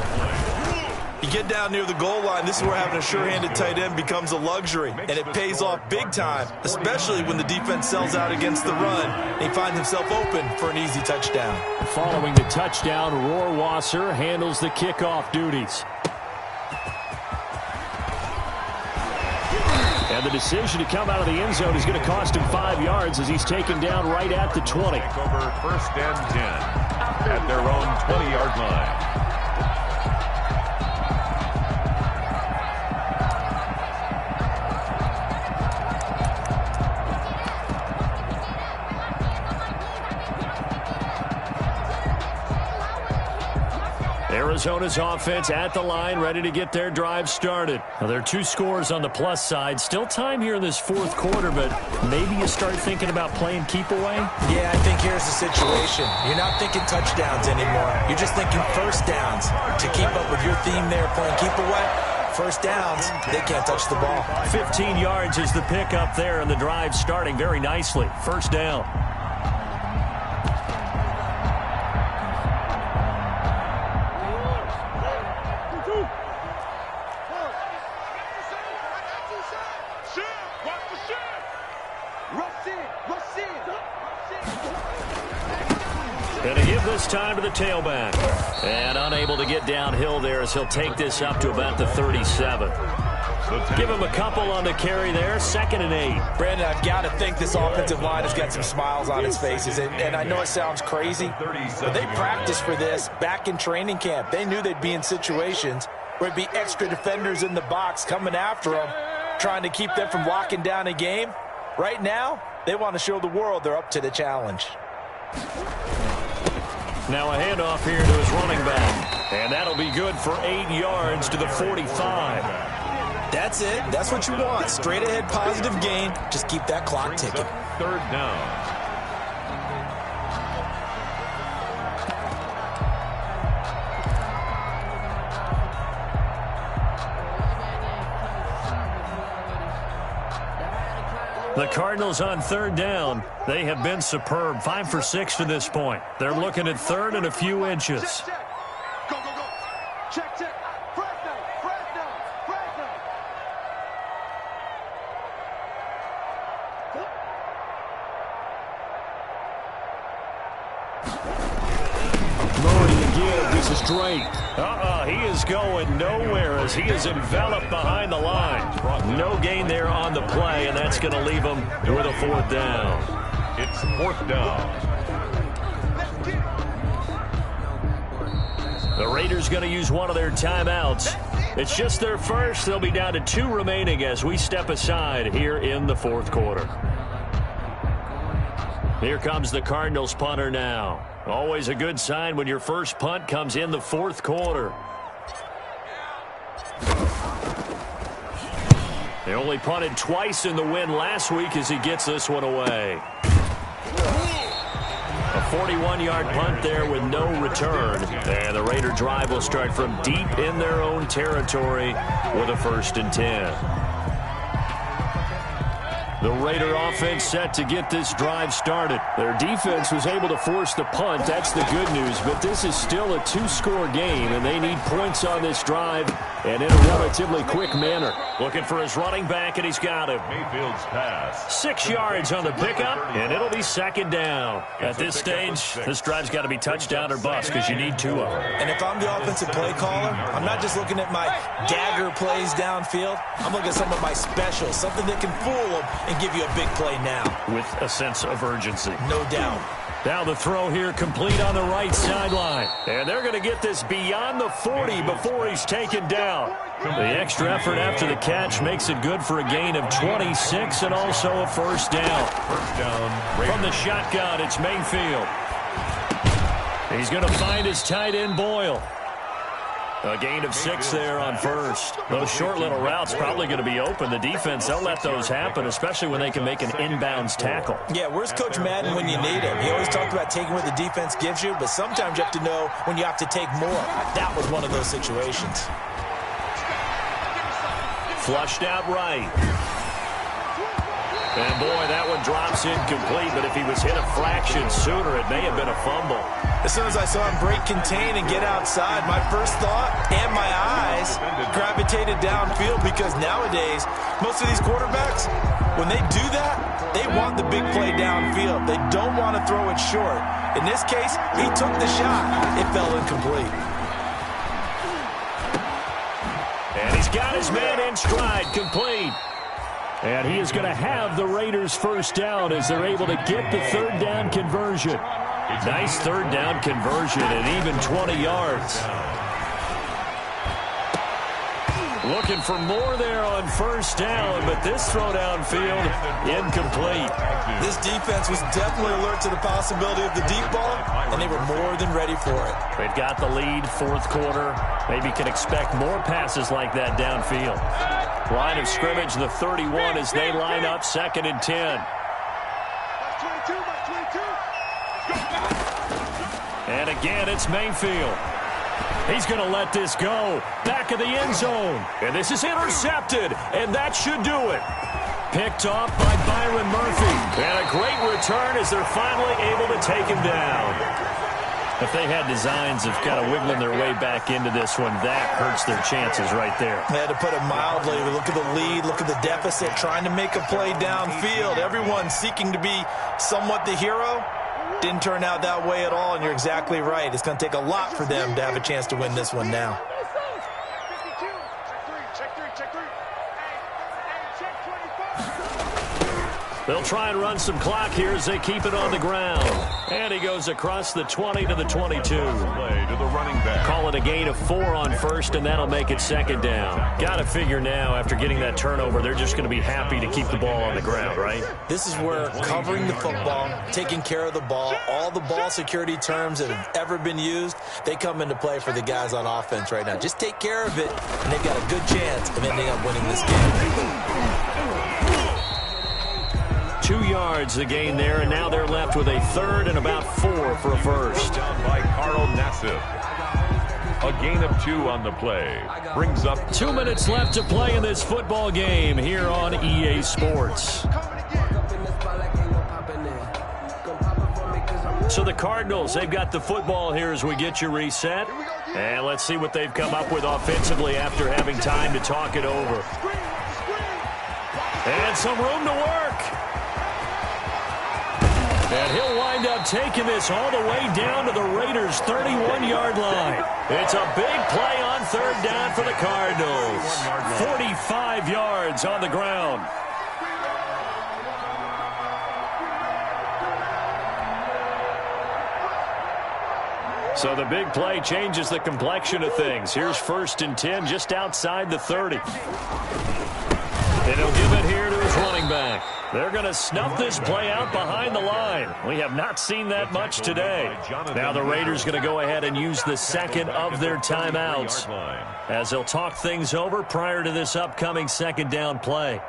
You get down near the goal line, this is where having a sure-handed tight end becomes a luxury, and it pays off big time, especially when the defense sells out against the run, and he finds himself open for an easy touchdown. Following the touchdown, Rohrwasser handles the kickoff duties. And the decision to come out of the end zone is going to cost him 5 yards as he's taken down right at the 20. Over first and 10 at their own 20-yard line. Arizona's offense at the line, ready to get their drive started. Now, there are 2 scores on the plus side. Still time here in this fourth quarter, but maybe you start thinking about playing keep away? Yeah, I think here's the situation. You're not thinking touchdowns anymore. You're just thinking first downs. To keep up with your theme there, playing keep away, first downs, they can't touch the ball. 15 yards is the pickup there, and the drive starting very nicely. First down. Going to give this time to the tailback. And unable to get downhill there as he'll take this up to about the 37. Give him a couple on the carry there. 2nd and 8. Brandon, I've got to think this offensive line has got some smiles on its faces. And I know it sounds crazy, but they practiced for this back in training camp. They knew they'd be in situations where it'd be extra defenders in the box coming after them, trying to keep them from locking down a game. Right now, they want to show the world they're up to the challenge. Now a handoff here to his running back. And that'll be good for 8 yards to the 45. That's it. That's what you want. Straight ahead positive gain. Just keep that clock ticking. Third down. The Cardinals on 3rd down. They have been superb. 5 for 6 to this point. They're looking at 3rd and a few inches. Go, go, go. Check, check. Fresno, Fresno, Fresno. Loading again. This is Drake. He is going nowhere as he is enveloped behind the line. No gain there on the play, and that's going to leave him with a 4th down. It's 4th down. The Raiders going to use one of their timeouts. It's just their first. They'll be down to 2 remaining as we step aside here in the 4th quarter. Here comes the Cardinals punter now. Always a good sign when your first punt comes in the 4th quarter. They only punted twice in the win last week as he gets this one away. A 41-yard punt there with no return. And the Raider drive will start from deep in their own territory with a 1st and 10. The Raider offense set to get this drive started. Their defense was able to force the punt. That's the good news. But this is still a 2-score game, and they need points on this drive and in a relatively quick manner. Looking for his running back, and he's got him. Mayfield's pass. 6 yards on the pickup, and it'll be 2nd down. At this stage, this drive's got to be touchdown or bust because you need 2 of them. And if I'm the offensive play caller, I'm not just looking at my dagger plays downfield. I'm looking at some of my specials, something that can fool them and give you a big play now. With a sense of urgency. No doubt. Now the throw here complete on the right sideline. And they're going to get this beyond the 40 before he's taken down. The extra effort after the catch makes it good for a gain of 26 and also a first down. From the shotgun, it's Mayfield. He's going to find his tight end, Boyle. A gain of 6 there on first. Those short little routes probably going to be open. The defense, they'll let those happen, especially when they can make an inbounds tackle. Yeah, where's Coach Madden when you need him? He always talked about taking what the defense gives you, but sometimes you have to know when you have to take more. That was one of those situations. Flushed out right. And, boy, that one drops incomplete, but if he was hit a fraction sooner, it may have been a fumble. As soon as I saw him break contain and get outside, my first thought and my eyes gravitated downfield because nowadays, most of these quarterbacks, when they do that, they want the big play downfield. They don't want to throw it short. In this case, he took the shot. It fell incomplete. And he's got his man in stride, complete. And he is going to have the Raiders first down as they're able to get the third down conversion. Nice third down conversion and even 20 yards. Looking for more there on first down, but this throw downfield, incomplete. This defense was definitely alert to the possibility of the deep ball, and they were more than ready for it. They've got the lead, fourth quarter. Maybe can expect more passes like that downfield. Line of scrimmage, the 31 as they line up, 2nd and 10. And again, it's Mayfield. He's going to let this go. Back of the end zone. And this is intercepted. And that should do it. Picked off by Byron Murphy. And a great return as they're finally able to take him down. If they had designs of kind of wiggling their way back into this one, that hurts their chances right there. They had to put it mildly. Look at the lead. Look at the deficit. Trying to make a play downfield. Everyone seeking to be somewhat the hero. Didn't turn out that way at all, and you're exactly right. It's going to take a lot for them to have a chance to win this one now. They'll try and run some clock here as they keep it on the ground. And he goes across the 20 to the 22. Play to the running back. Call it a gain of 4 on first, and that'll make it 2nd down. Got to figure now, after getting that turnover, they're just going to be happy to keep the ball on the ground, right? This is where covering the football, taking care of the ball, all the ball security terms that have ever been used, they come into play for the guys on offense right now. Just take care of it, and they've got a good chance of ending up winning this game. 2 yards the gain there, and now they're left with a 3rd and about 4 for a first. Down by Carl Nassif. A gain of 2 on the play. Brings up 2 minutes left to play in this football game here on EA Sports. So the Cardinals, they've got the football here as we get you reset. And let's see what they've come up with offensively after having time to talk it over. And some room to work. And he'll wind up taking this all the way down to the Raiders' 31-yard line. It's a big play on 3rd down for the Cardinals. 45 yards on the ground. So the big play changes the complexion of things. Here's 1st and 10 just outside the 30. And he'll give it here to his running back. They're going to snuff this play out behind the line. We have not seen that much today. Now the Raiders going to go ahead and use the 2nd of their timeouts as they'll talk things over prior to this upcoming 2nd down play.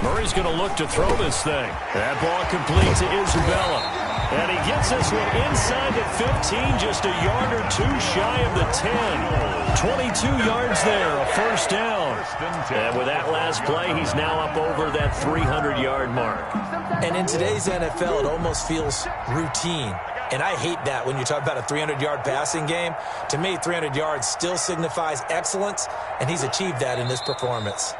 Murray's going to look to throw this thing. That ball complete to Isabella. And he gets this one inside the 15, just a yard or 2 shy of the 10. 22 yards there, a first down. And with that last play, he's now up over that 300-yard mark. And in today's NFL, it almost feels routine. And I hate that when you talk about a 300-yard passing game. To me, 300 yards still signifies excellence, and he's achieved that in this performance.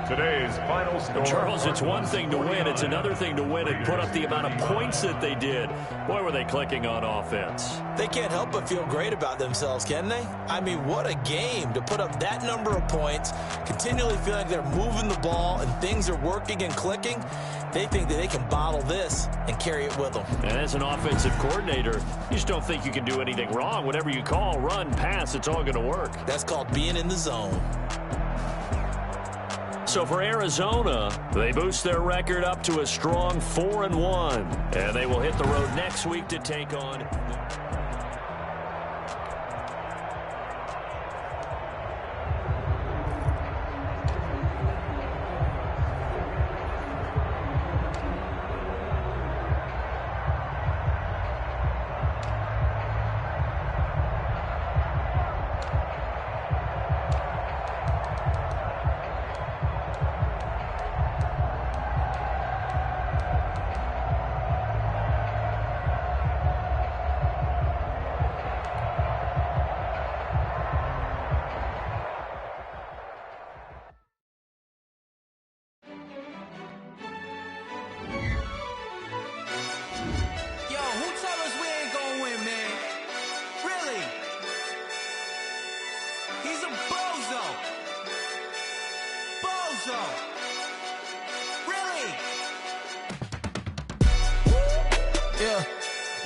Today's final score. Charles, it's one thing to win. It's another thing to win and put up the amount of points that they did. Boy, were they clicking on offense. They can't help but feel great about themselves, can they? I mean, what a game to put up that number of points, continually feeling like they're moving the ball and things are working and clicking. They think that they can bottle this and carry it with them. And as an offensive coordinator, you just don't think you can do anything wrong. Whatever you call, run, pass, it's all going to work. That's called being in the zone. So for Arizona, they boost their record up to a strong 4-1. And they will hit the road next week to take on...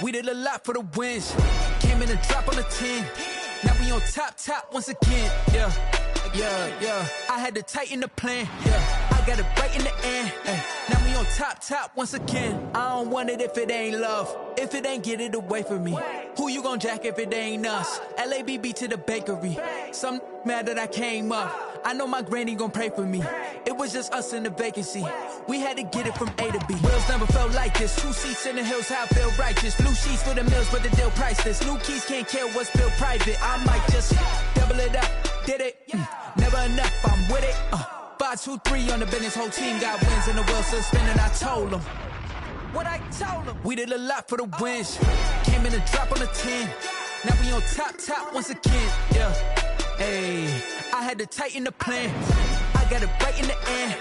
We did a lot for the wins. Came in and drop on the 10. Now we on top once again. Yeah. I had to tighten the plan. Yeah. I got it right in the end. Now we on top once again. I don't want it if it ain't love. If it ain't, get it away from me. Who you gon' jack if it ain't us? LABB to the bakery. Some mad that I came up. I know my granny gon' pray for me. It was just us in the vacancy. We had to get it from A to B. Wheels never felt like this. 2 seats in the hills, how I feel righteous. Blue sheets for the mills, but the deal priceless. New keys can't care what's built private. I might just double it up. Did it? Never enough, I'm with it. 5, 2, 3 on the business. Whole team got wins and the wheels still spinning. I told them what I told them. We did a lot for the wins. Came in and drop on the 10. Now we on top once again. Yeah. Hey, I had to tighten the plan. I got it right in the end.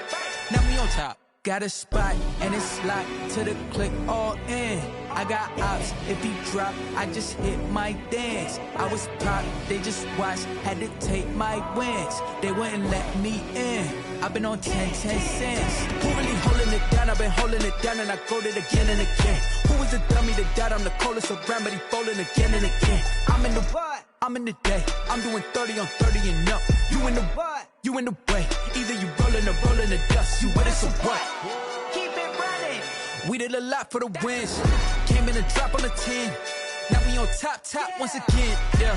Now we on top. Got a spot and it's locked to the click all in. I got ops, if he drop, I just hit my dance. I was top, they just watched, had to take my wins. They wouldn't let me in. I've been on 10 cents. Who really holding it down? I've been holding it down and I go it again and again. Who was the dummy that died? I'm the coldest around, but he falling again and again. I'm in the what? I'm in the day. I'm doing 30 on 30 and up. You in the what? You in the way. Either you rolling or rolling the dust. You with us or what? Keep it running. We did a lot for the wins. Came in and drop on the 10. Now we on top once again. Yeah.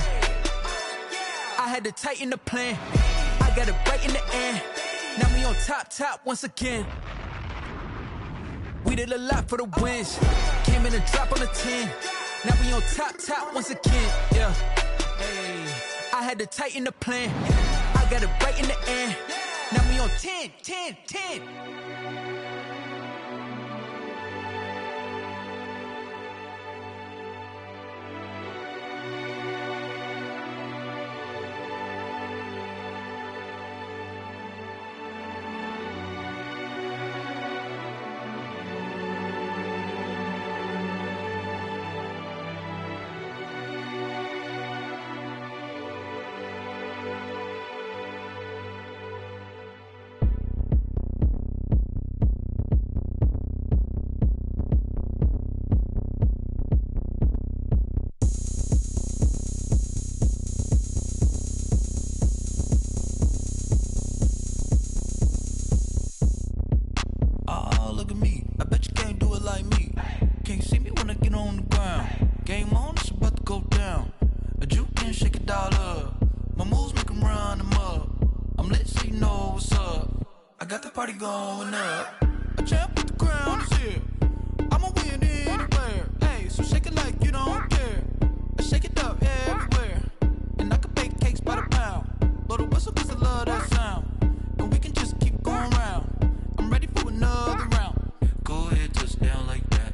I had to tighten the plan. I got it right in the end. Now we on top once again. We did a lot for the wins. Came in and drop on the 10. Now we on top once again. Yeah. Hey, I had to tighten the plan. I got it right in the end. Now we on 10. Going up, a champ with the crown is here. I'ma win anywhere. Hey, so shake it like you don't care. Shake it up everywhere. And I can bake cakes by the pound. Blow the whistle 'cause I love that sound. And we can just keep going round. I'm ready for another round. Go ahead, touch down like that.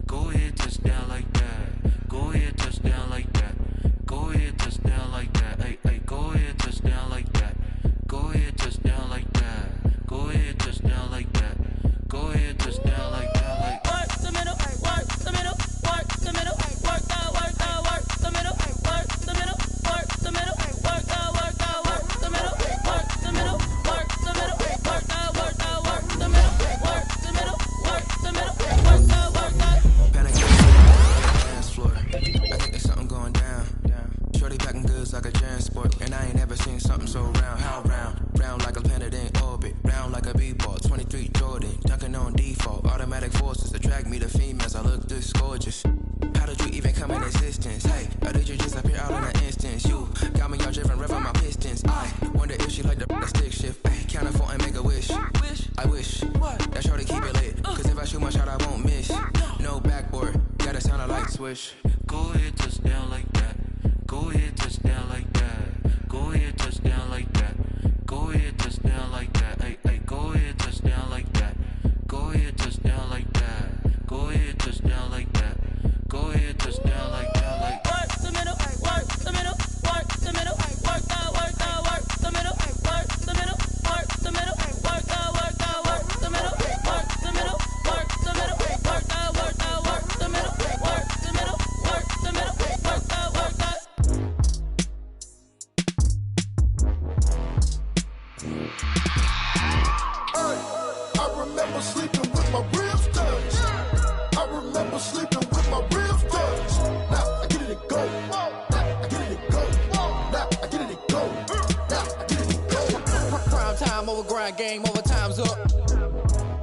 Go ahead, touch down like that. Go ahead, touch down like that. Go ahead, touch down like that. Hey, go ahead, touch down like that. Go ahead, touch down like that. Go ahead. so round, how round? Round like a planet in orbit, round like a b-ball, 23 Jordan, dunking on default. Automatic forces attract me to females, I look this gorgeous. How did you even come in existence? Hey, how did you just appear out in an instance? You got me all driven, revving my pistons. I wonder if she like the stick shift. Ay, count for and make a wish. I wish that shorty keep it lit. Cause if I shoot my shot, I won't miss. No backboard, gotta sound a light switch. Go ahead, touch down like that. Go ahead, touch down like that. Go ahead, touch down like that. Go ahead, touch down like that. Ay, ay, go ahead, touch down like that. Go ahead, touch down like that. Go ahead, touch down like that. Go ahead, touch down like that. Like work the middle, work the middle, work the middle, work that, work the middle, work the middle, work the middle, work that, work the middle, work the middle, work the middle, work that, work the middle, work the middle, work the middle, work that, work that. I remember sleeping with my ribs touched. I remember sleeping with my ribs touched. Now I get it and go. Now I get it and go. Now I get it and go. Now I get it and go. Prime time over grind game, over time's up.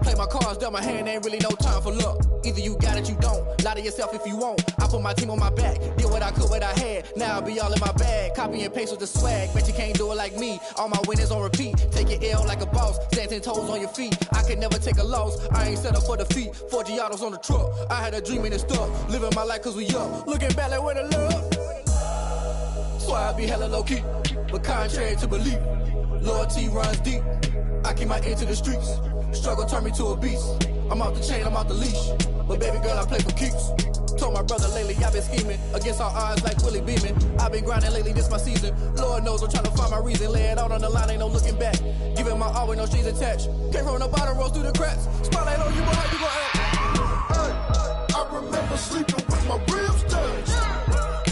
Play my cards, dealt my hand, ain't really no time for luck. Either you got it, you don't. Lie to yourself if you won't. I put my team on my back, did what I could, what I had. Now I'll be all in my bag, copy and paste with the swag. Bet you can't do it like me. All my winners on repeat. Take your L like a boss, stand 10 toes on your feet. I can never take a loss. I ain't set up for defeat. 4 Giottos on the truck. I had a dream and it stuck. Living my life cause we up. Looking back like where the love. So I be hella low key, but contrary to belief, loyalty runs deep. I keep my ear to the streets. Struggle turned me to a beast. I'm off the chain, I'm off the leash. But baby girl, I play for keeps. Told my brother lately, I've been scheming against all odds like Willie Beeman. I've been grinding lately, this my season. Lord knows I'm trying to find my reason. Lay it out on the line, ain't no looking back. Giving my all with no strings attached. Can't roll no bottom, rolls through the cracks. Spotlight on you, but how you gon' act? I remember sleeping with my ribs touched.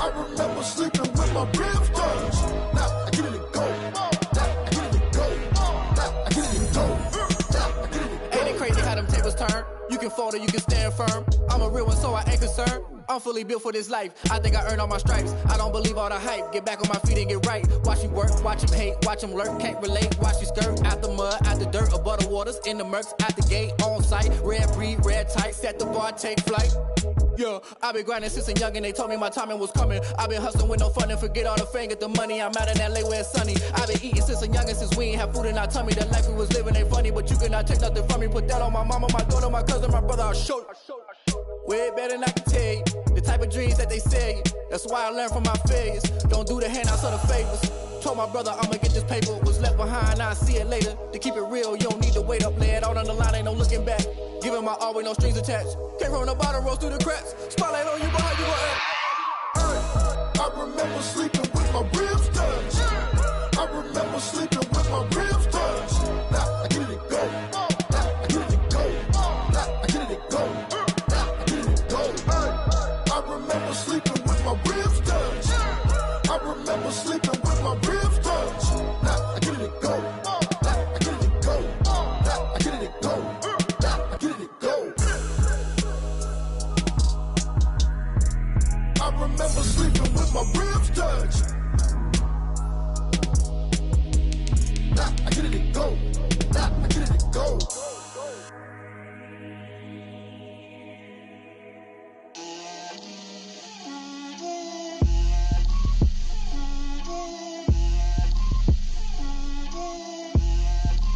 I remember sleeping with my ribs touched. Now I get it and go. Now I get it and go. Now I get it and go. Now I get it and go. Ain't it crazy how them tables turn? You can fold or you can stand firm. I'm a real one, so I ain't concerned. I'm fully built for this life. I think I earned all my stripes. I don't believe all the hype. Get back on my feet and get right. Watch you work, watch him hate, watch him lurk. Can't relate, watch you skirt. Out the mud, out the dirt, above the waters, in the murks, out the gate, on site. Red breed, red tight, set the bar, take flight. Yeah, I've been grinding since a young and they told me my timing was coming. I've been hustling with no fun and forget all the fame, get the money. I'm out in LA where it's sunny. I've been eating since a young and since we ain't have food in our tummy. The life we was living ain't funny, but you cannot take nothing from me. Put that on my mama, my daughter, my cousin, my brother, I'll show you. Way better than I can tell you. The type of dreams that they sell you. That's why I learned from my failures. Don't do the handouts or the favors. Told my brother I'ma get this paper. Was left behind, I'll see it later. To keep it real, you don't need to wait up. Lay it out on the line, ain't no looking back. Giving my all with no strings attached. Can't roll no bottom, rolls through the cracks. Spotlight on you, but how you gon' act? I remember sleeping with my ribs touched. I remember sleeping with my ribs touched. Now I get it and go. Now I get it and go. Now I get it and go. Now I get it and go. I remember sleeping with my ribs touched. I remember sleeping with my ribs touched. Now I get it and go. Now I get it and go. Now I get it and go. Now I get it and go. I remember sleeping with my ribs touched. Now I get it and go. Now I get it and go.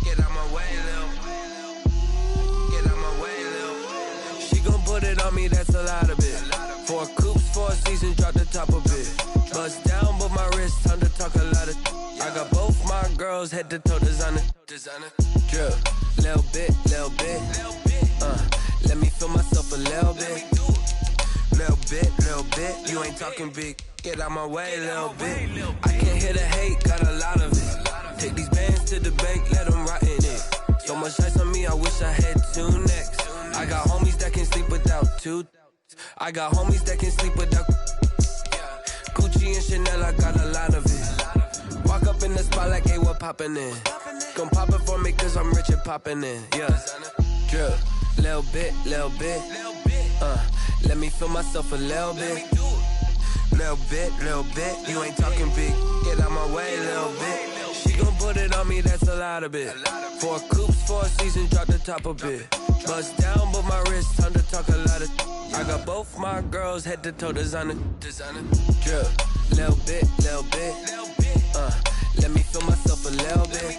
Get out my way, Lil. Get out my way, Lil. She gon' put it on me, that's a lot of it. 4 coops, 4 seasons, drop the top of it. Bust down, but my wrist, time to talk a lot of. I got both my girls, head to toe designer. Drip, little bit, little bit. Let me feel myself a little bit. Little bit. You ain't talking big. Get out my way, little bit. I can't hear the hate, got a lot of it. Take these bands to the bank, let them rot in it. So much ice on me, I wish I had 2 necks. I got homies that can sleep without 2. I got homies that can sleep without Gucci and Chanel, I got a lot of it. Walk up in the spot like, hey, what poppin' in? Gon' pop it for me cause I'm rich and poppin' in. Yeah, drip, little bit. Let me feel myself a little bit. Little bit. You ain't talking big. Get out my way, little bit. She lot of it. 4 coops, 4 seasons, drop the top a bit. Bust down, but my wrist, time to talk a lot of. I got both my girls head to toe designer. Drip, little bit. Let me feel myself a little bit.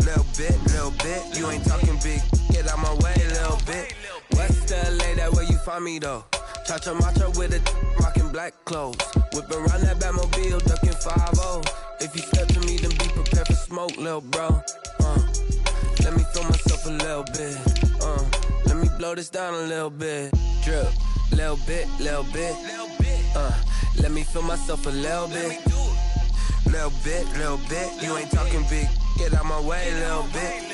Little bit. You ain't talking big. Get out my way, little bit. West LA, that where you find me though. Cha-cha matcha with a rockin' black clothes. Whip around that Batmobile, ducking 5-0. If you step to me, then be prepared for smoke, little bro. Let me feel myself a little bit. Let me blow this down a little bit. Drip, little bit. Let me feel myself a little bit. Little bit. You ain't talking big. Get out my way, little bit.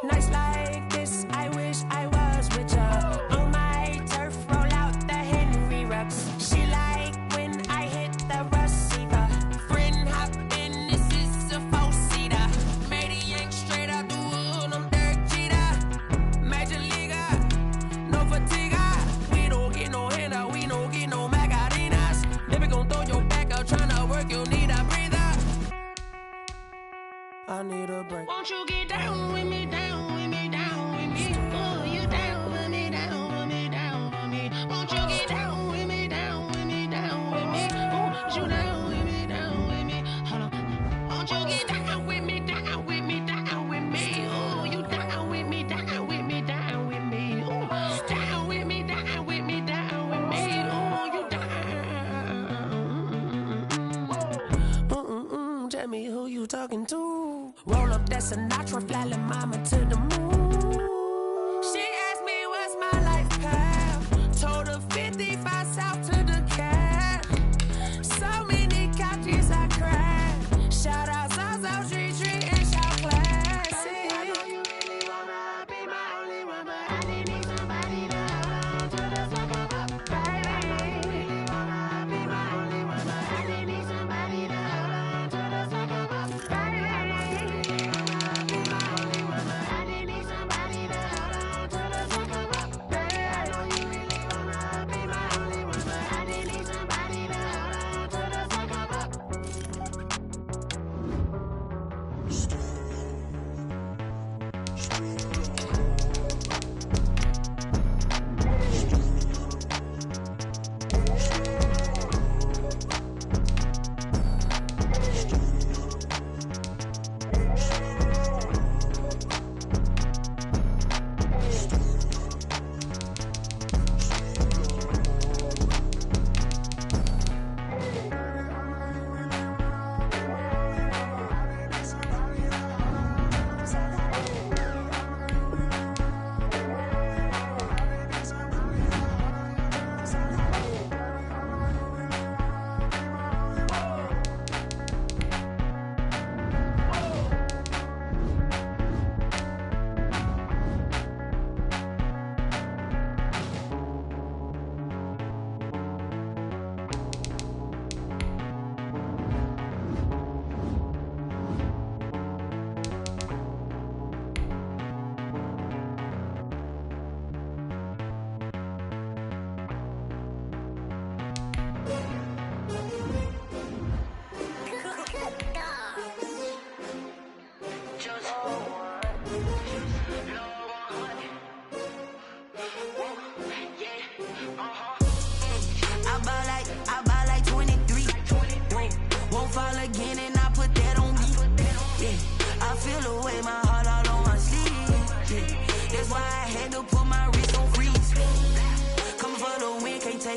Nights like this, I wish I was with ya. On my turf, roll out the Henry Rux. She like when I hit the receiver. Friend hop in, this is a 4-seater. Made a yank straight out the wood, I'm Derek Jeter. Major leaguer, no fatigue. We don't get no handout, we don't get no Macarinas. Never gon' throw your back out, tryna work, you need a breather. I need a break. Won't you get down with me, down with me, down with me? Oh, you down with me, down with me, down with me. Won't you get down with me, down with me, down with me? Oh, you down with me, down with me. Hold on. Won't you get down with me, down with me, down with me? Oh, you down with me, down with me, down with me. Oh, down with me, down with me, down with me. Oh, you down. Tell me who you talking to. Roll up that Sinatra, fly la mama to the moon. She asked me what's my life path. Told her 55 south to the cab. So many couches I cried. Shout out South Street and shout classy. I know you really wanna be my only one, but I didn't need somebody to hold on to the sucker up, baby. You really wanna be my only one, but I didn't need somebody to hold on to the sucker up, baby.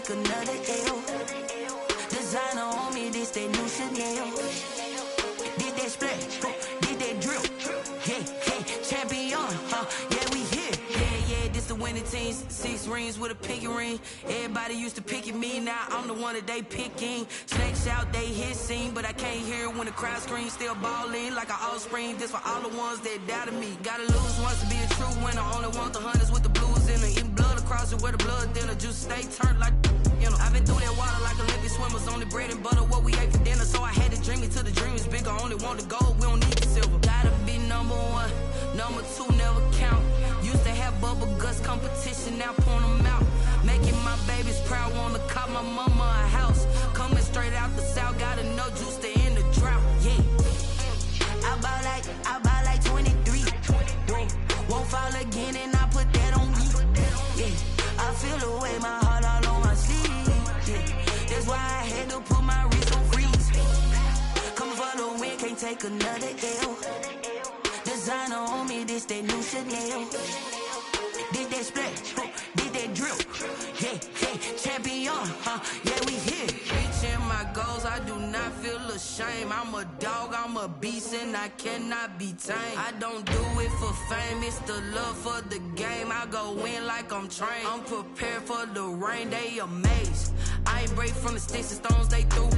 take another L. Designer on me, this that new Chanel. Did that splash, did that drill. Yeah, champion, yeah, we here. Yeah, this the winning teams. 6 rings with a pinky ring. Everybody used to pick at me, now I'm the one that they picking. Snakes out, they hit scene, but I can't hear it when the crowd screams. Still ballin' like an offspring. This for all the ones that doubted me. Gotta lose once to be a true winner. Only want the hunters with the blues in it. Eating blood across it where the blood thinner. Juice stay turned like, you know. I've been through that water like Olympic swimmers. Only bread and butter, what we ate for dinner. So I had to dream it till the dream is bigger. Only want the gold, we don't need the silver. Gotta be number 1, number 2 never count. Used to have bubble guts competition, now point them out. Making my babies proud, wanna cop my mama a house. Coming straight out the south, gotta know juice to end the drought. Yeah, I buy like 23. Won't fall again, and I put that on me. Yeah, I feel the way, my heart all on my sleeve. Yeah, that's why I had to put my wrist on freeze. Coming for the win, can't take another L. Designer on me, this that new Chanel. Did that splash, did that drill. Yeah, champion, yeah, we here. Reaching my goals, I do not feel ashamed. I'm a dog, I'm a beast, and I cannot be tamed. I don't do it for fame, it's the love for the game. I go in like I'm trained. I'm prepared for the rain, they amazed. I ain't break from the sticks and stones they threw.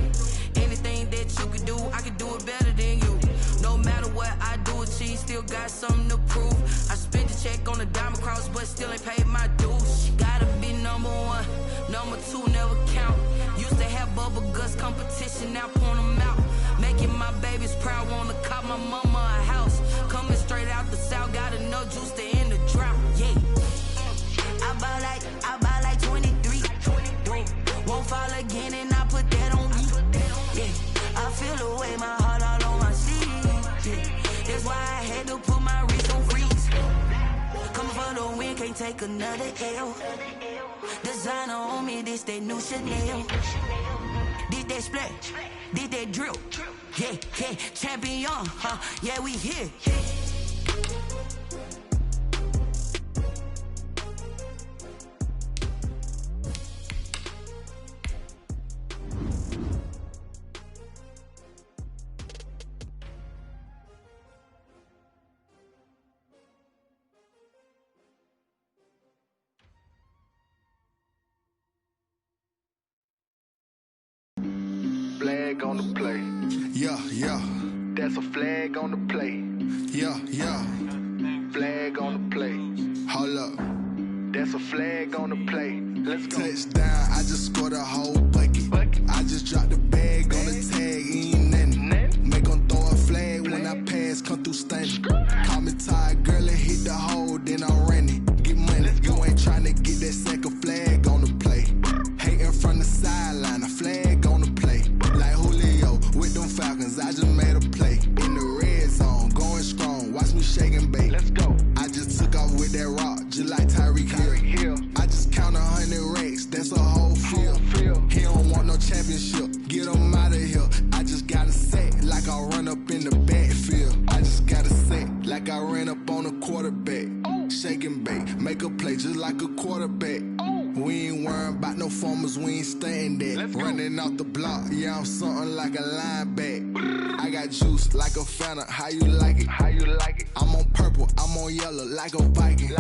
Anything that you could do, I could do it better than you. No matter what I do, achieve, still got something to prove. I spent the check on the diamond cross, but still ain't paid my dues. Gotta be number 1, number 2 never count. Used to have bubble guts competition, now point them out. Making my babies proud, wanna cop my mama a house. Coming straight out the south, gotta know juice to end the drought. Yeah, I buy like 23. Won't fall again, and I put that on me. Yeah, I feel the way, my heart all on my sleeve. Yeah, that's why I had to put my wrist on freeze. Coming for the win, can't take another L. Designer on me, this that new Chanel. Did that splash, did that drill. Yeah, champion, yeah, we here. Flag on the play. Yeah. That's a flag on the play. Yeah. Flag on the play. Hold up. That's a flag on the play. Let's go. Touchdown, I just scored a whole bucket. I just dropped the bag on the tag, ain't nothing. Make them throw a flag when I pass, come through stunning. Call me tired, girl, and hit the hole, then I'm running. Get money, you ain't trying to get that second flag on the play. Hating from the sideline, a flag on the play. Like Julio with them Falcons, I just made a play. In the red zone, going strong, watch me shake and bake. Let's go. I just took off with that rock, just like Tyreek Hill. I just count 100 racks, that's a whole field. He don't want no championship, get him out of here. I just got a set, like I run up in the backfield. I just got a set, like I ran up on a quarterback. Shake and bake, make a play just like a quarterback. We ain't worrying about no formers, we ain't staying there. Running off the block, yeah, I'm something like a linebacker. I got juice like a Fanta, how you like it? I'm on purple, I'm on yellow, like a Viking.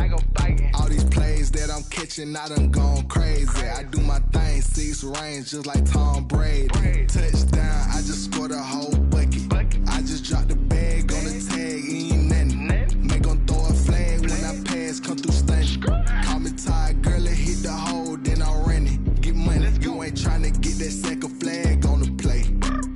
All these plays that I'm catching, I done gone crazy. I do my thing, 6 range, just like Tom Brady. Touchdown, I just scored a whole bucket. I just dropped the bag on the tag, ain't nothing. Make them throw a flag when I pass, come through stunning. Call me tired, girl, and hit the hole, then I'm running. Get money, you ain't trying to get that second flag on the play.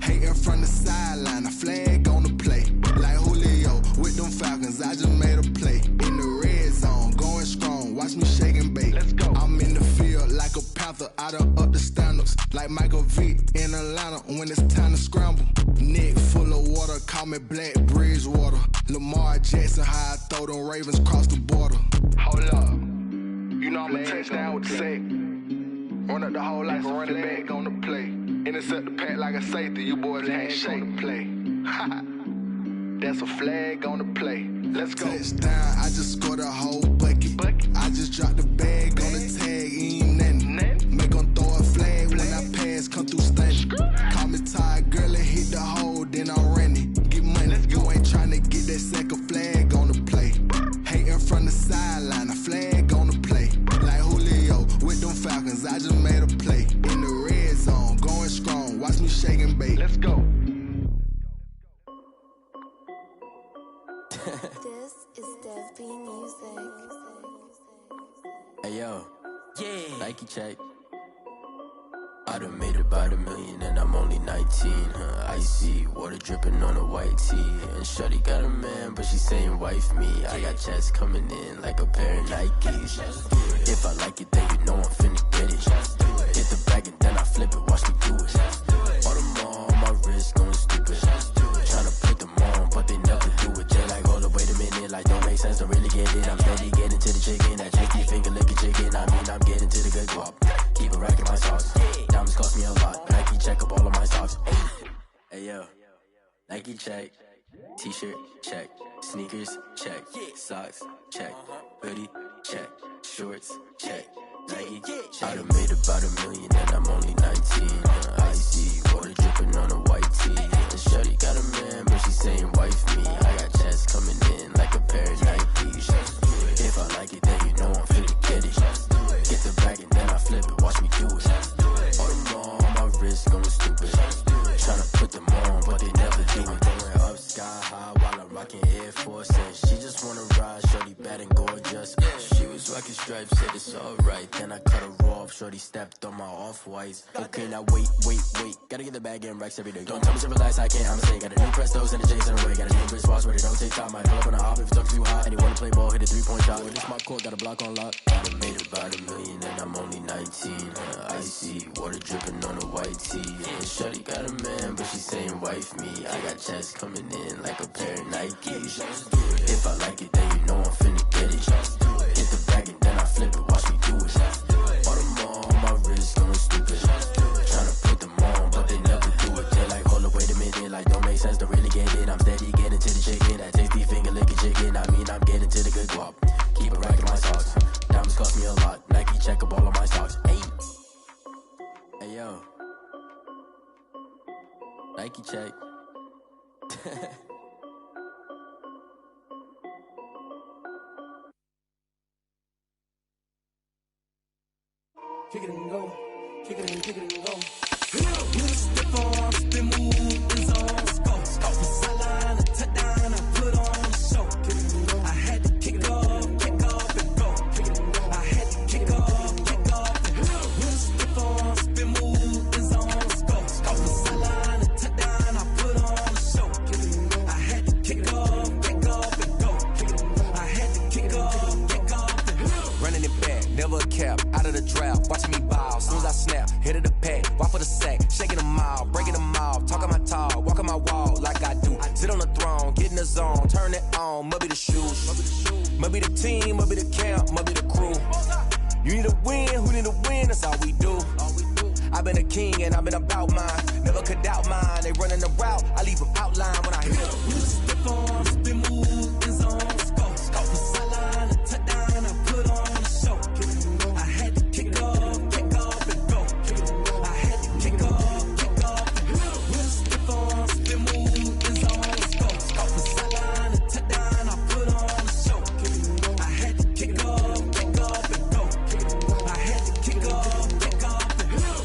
Hating from the sideline, a flag on the play. Like Julio with them Falcons, I just made a play. In the red zone, going strong, watch me shake and bake. I'm in the field like a Panther, I done up the standards. Like Michael Vick in Atlanta when it's time to scramble. Neck full of water, call me Black Bridgewater. Lamar Jackson, how I throw them Ravens cross the border. Hold up. You know I'm a touchdown with the sack. Run up the whole like a running back on the play. Intercept the pack like a safety, you boys can't shake. Play. That's a flag on the play. Let's go. Touchdown, I just scored a whole bucket. I just dropped the bag on the tag, ain't nothing. Make them throw a This is Dev B Music. Hey yo, yeah, Nike check. I done made about $1 million and I'm only 19, icy, water dripping on a white tee. And shawty got a man, but she saying wife me. I got checks coming in like a pair of Nikes. If I like it, then you know I'm finna get it. Hit the bag and then I flip it, watch me do it. All them on my wrist going stupid. Tryna put them on, but they never do it. They like, hold up, wait a minute, like don't make sense, don't really get it. I'm steady getting to the chicken, that cheeky finger licking chicken. I mean, I'm getting to the good guap. Keep it racking my sauce. Diamonds cost me a lot. Nike check up all of my socks. Hey yo, Nike check. T-shirt check. Sneakers check. Socks check. Hoodie check. Shorts check. Nike check. I done made about $1 million and I'm only 19. Icy, water dripping on a white tee. And shawty got a man, but she saying wife me. I got checks coming in like a pair of Nikes. If I like it, then you know I'm finna get it. Get the bag and then I flip it, watch me do it. All them on my wrist going stupid. Tryna put them on, but they never do it. Going up sky high while I'm rocking Air Force. And she just wanna ride, shorty bad and gorgeous. She was rocking stripes, said it's alright. Then I cut her off, shorty stepped on my off-whites. Okay, now wait. Gotta get the bag and racks every day. Don't tell me to relax, I can't, I'm saying. Got a new Prestos and a Jason away. Got a new wristwatch where they don't take time. Might pull up on a hop if it's too hot. And he wanna play ball, hit a 3-point shot. With this my court, got a block on lock. I done made about $1 million and I'm only 19. Icy, water dripping on a white tee. And shawty got a man, but she saying wife me. I got checks coming in like a pair of Nikes. If I like it, then you know I'm finna get it. Hit the bag and then I flip it, watch me do it. All them on my wrist going stupid. Tryna put them on, but they never do it. They like, hold up, wait a minute, like don't make sense, don't really get it. I'm steady getting to the chicken, that tasty finger licking chicken. I mean, I'm getting to the good guap. Keep it racking my socks. Diamonds cost me a lot. Nike check up all of my socks. Hey yo, Nike check. Kick it and go. Kick it and go. Step on, spin move, is on. Let's go. Off the sideline, a touchdown, I put on a show. I had to kick off and go. I had to kick off and go. Step on, spin move, is on. Let's go. Off the sideline, a touchdown, I put on a show. I had to kick off and go. I had to kick off and go. Running it back, never a cap, out of the draft, watching me ball, soon as I snap, hit of the pack, walk for the sack, shaking them all, breaking them all, talking my talk, walking my wall like I do, sit on the throne, get in the zone, turn it on, must be the shoes, must be the team, must be the camp, must be the crew, you need a win, who need a win, that's all we do, I've been a king and I've been about mine, never could doubt mine, they running the route, I leave them outline when I hit them. Step on, spin move, is on, let's go, off the sideline, a touchdown, I put on a show, I had to kick off and go, I had to kick off and go, step on, spin move, is on, let's go, off the sideline, a touchdown, I put on a show, I had to kick off and go, I had to kick off and go,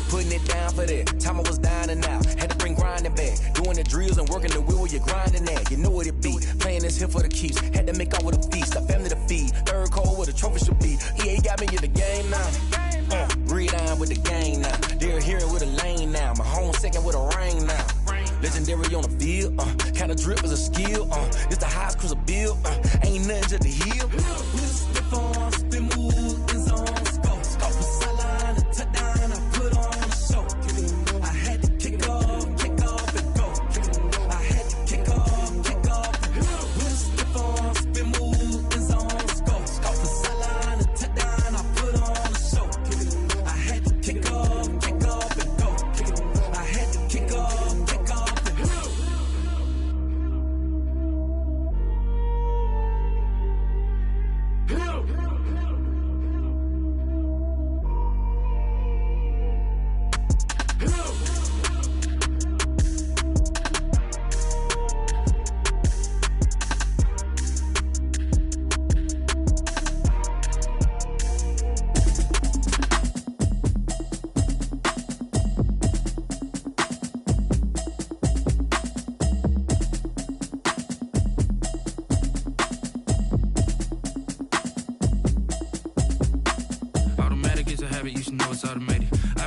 putting it down for that, time I was down and out, had to bring grinding back, doing the drills and working the wheel where you're grinding at, you know what it be, playing this here for the keeps, had to make all with a feast, a family to feed, third cold where the trophy should be, EA got me in the game now, breathe down with the game now, they're here with a lane now, my home second with a ring now, legendary on the field, kind of drip is a skill, it's the highest cruiser bill, ain't nothing to the hill. Step on, spin move, is on, let's go, off the sideline, a touchdown, I put on a show, I had to kick off and go, I had to kick off and go, step on, spin move, is on, let's go, off the sideline, a touchdown, I put on a show, I had to kick off and go, I had to kick off and go.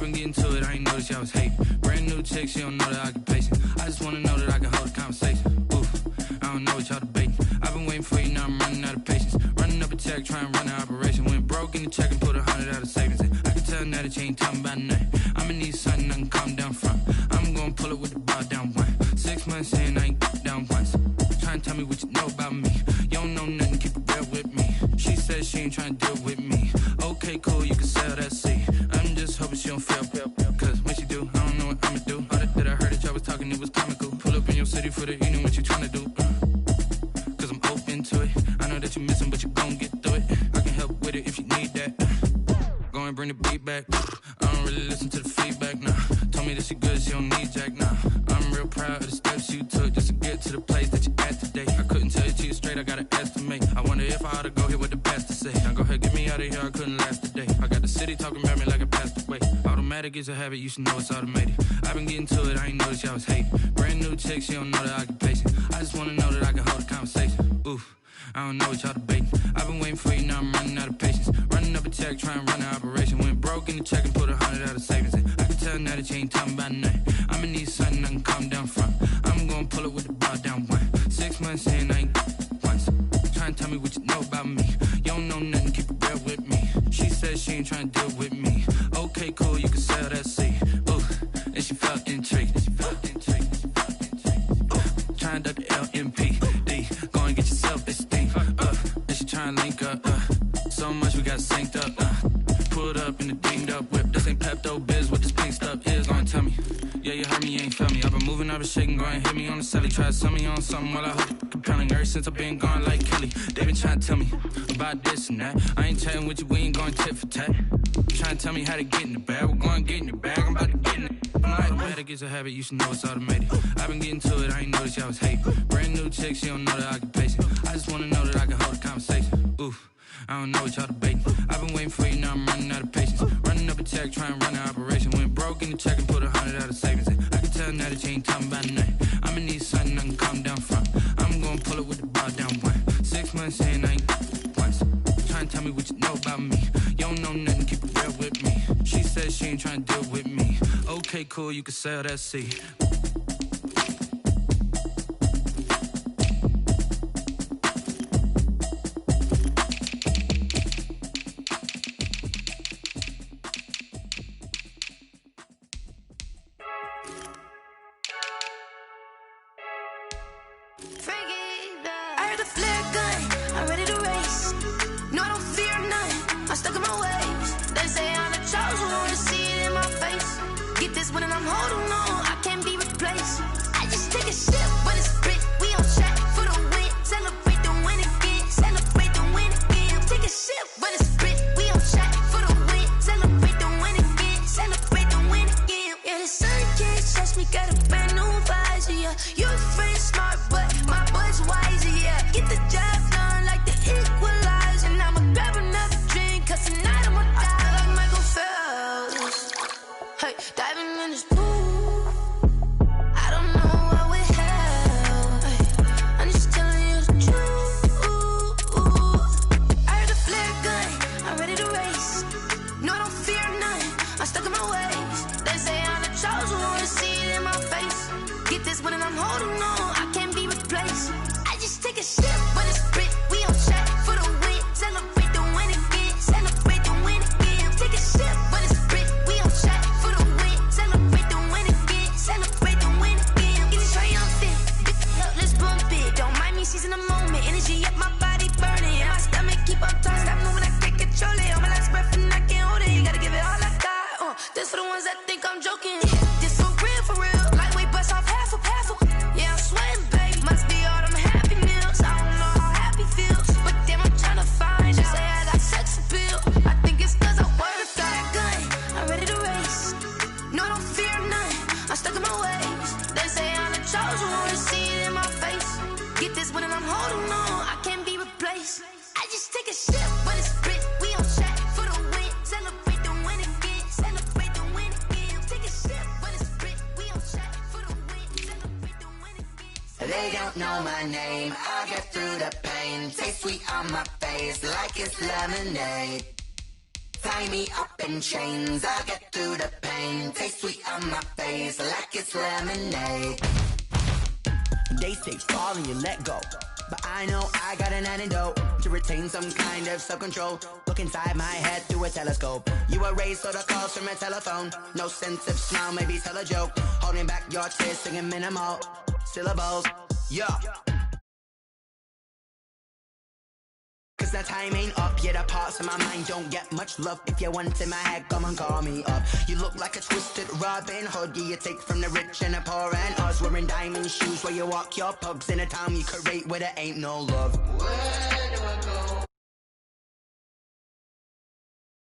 been getting to it, I ain't noticed y'all was hating. Brand new chick, she don't know the occupation. I just wanna know that I can hold a conversation. Oof, I don't know what y'all debating. I've been waiting for you, now I'm running out of patience. Running up a check, trying to run an operation. Went broke in the check and put 100 out of savings in. I can tell now that you ain't talking about nothing. I'ma need something I can calm down from. I'm gonna pull it with the bar down one. 6 months in, I ain't down once. Trying to tell me what you know about me. You don't know nothing, keep it real with me. She said she ain't trying to deal with me. Okay, cool, you can sell that seed. I'm just hoping she don't fail. Cause when she do, I don't know what I'ma do. All that I heard that y'all was talking, it was comical. Pull up in your city for the evening, what you trying to do? Cause I'm open to it. I know that you missing, but you gon' get through it. I can help with it if you need that. Go and bring the beat back. I don't really listen to the feedback, nah. Told me that she good, she don't need jack, nah. I'm real proud of the steps you took just to get to the place that you at today. I couldn't tell it to you straight, I gotta estimate. I wonder if I ought to go here with the pastor say. Now go ahead, get me out of here, I couldn't last a day. I got the city talking about me like I passed away. Automatic is a habit, you should know it's automated. I've been getting to it, I ain't noticed y'all was hating. Brand new chick, she don't know the occupation. I just wanna know that I can hold a conversation. Oof, I don't know what y'all debating. I've been waiting for you, now I'm running out of patience. Running up a check, trying to run an operation. Went broke in the check and put 100 out of savings in. I can tell now that you ain't talking about nothing. I'ma need something I can calm down from. I'm gonna pull it with the bar down one. 6 months in, I ain't once. Trying to tell me what you know about me. You don't know nothing, keep it real with me. She said she ain't trying to deal with me. Okay, cool, you can sell that seed. Ooh, and she felt intrigued. Trying to duck the LMPD. Go and get your self-esteem. And she trying to link up. So much we got synced up. Pulled up in the dinged up whip. This ain't Pepto-Biz, what this pink stuff is. Go and tell me. Yeah, you heard me, you ain't felt me. I've been moving, I've been shaking, go and hit me on the celly. Try to sell me on something while I hope it compelling. Ever since I've been gone like Kelly, they been trying to tell me about this and that. I ain't chatting with you, we ain't going tit for tat. Trying to tell me how to get in the bag, we're going to get in the bag, I'm about to get in it. Automatic is a habit, you should know it's automated. I've been getting to it, I ain't noticed y'all was hating. Brand new chick, she don't know the occupation. I just wanna know that I can hold a conversation. Oof, I don't know what y'all debating. I've been waiting for you, now I'm running out of patience. Running up a check, trying to run an operation. Went broke in the check and put 100 out of savings in. I can tell now that you ain't talking about nothing. I'ma need something I can calm down from. I'm gonna pull it with the bar down one. 6 months in, I ain't once. Trying to tell me what you know about me. You don't know nothing, keep it real with me. She said she ain't trying to deal with me. Okay, cool, you can sell that seed. I heard the flare gun, I'm ready to race. No, I don't fear none, I'm stuck in my ways. They say I'm the chosen one, to see it in my face. Get this one and I'm holding on, I can't be replaced. I just take a sip when it's split, we on track for the win. Celebrate the win again, celebrate the win again. Take a sip when it's split, we on track for the win. Celebrate the win again, celebrate the win again. Yeah, the sun can't touch me, got a brand new visor, yeah. You're a friend smart, but my boy's wiser, yeah. Get the job done like the equalizer. And I'ma grab another drink, cause tonight I'ma die like Michael Phelps. Hey, diving in this pool, I don't know what we have. Hey, I'm just telling you the truth. I heard the flare gun, I'm ready to race. No, I don't fear none, I'm stuck in my ways. They say I'm the chosen one, to see it in my face. Get this one and I'm holding on, I can't be replaced. I just take a sip when it's split, we on track for the win. Celebrate the win again, celebrate the win again. Take a sip when it's split, we on track for the win. Celebrate the win again, celebrate the win again. Get it triumphant, let's bump it. Don't mind me seizing the moment, energy up my body burning. And my stomach keep on turning, stop moving, I can't control it. On my last breath and I can't hold it, you gotta give it all I got. This for the ones that think I'm joking. This for real, lightweight bust off half a. Yeah, I'm sweating, baby. Must be all them happy meals. I don't know how happy feels, but damn, I'm trying to find out. Say I got sex appeal. I think it's cause I wear the fire gun. I'm ready to race. No, I don't fear none, I'm stuck in my ways. They say I'm the chosen one, to see it in my face. Get this one and I'm holding on, I can't be replaced. I just take a sip when it's split, we on track for the win. Celebrate the win again, celebrate the win again. Take a sip when it's split, we on track for the win. Celebrate the win again. They don't know my name, I'll get through the pain. Taste sweet on my face like it's lemonade. Tie me up in chains, I'll get through the pain. Taste sweet on my face like it's lemonade. They say fall and you let go, but I know I got an antidote to retain some kind of self-control. Look inside my head through a telescope. You erase all the calls from a telephone. No sense of smile, maybe tell a joke. Holding back your tears, singing minimal syllables. Yeah. Cause the time ain't up, yeah, the parts of my mind don't get much love. If you want in my head, come and call me up. You look like a twisted Robin Hood, yeah, you take from the rich and the poor and us. Wearing diamond shoes where you walk your pugs in a town you create where there ain't no love. Word,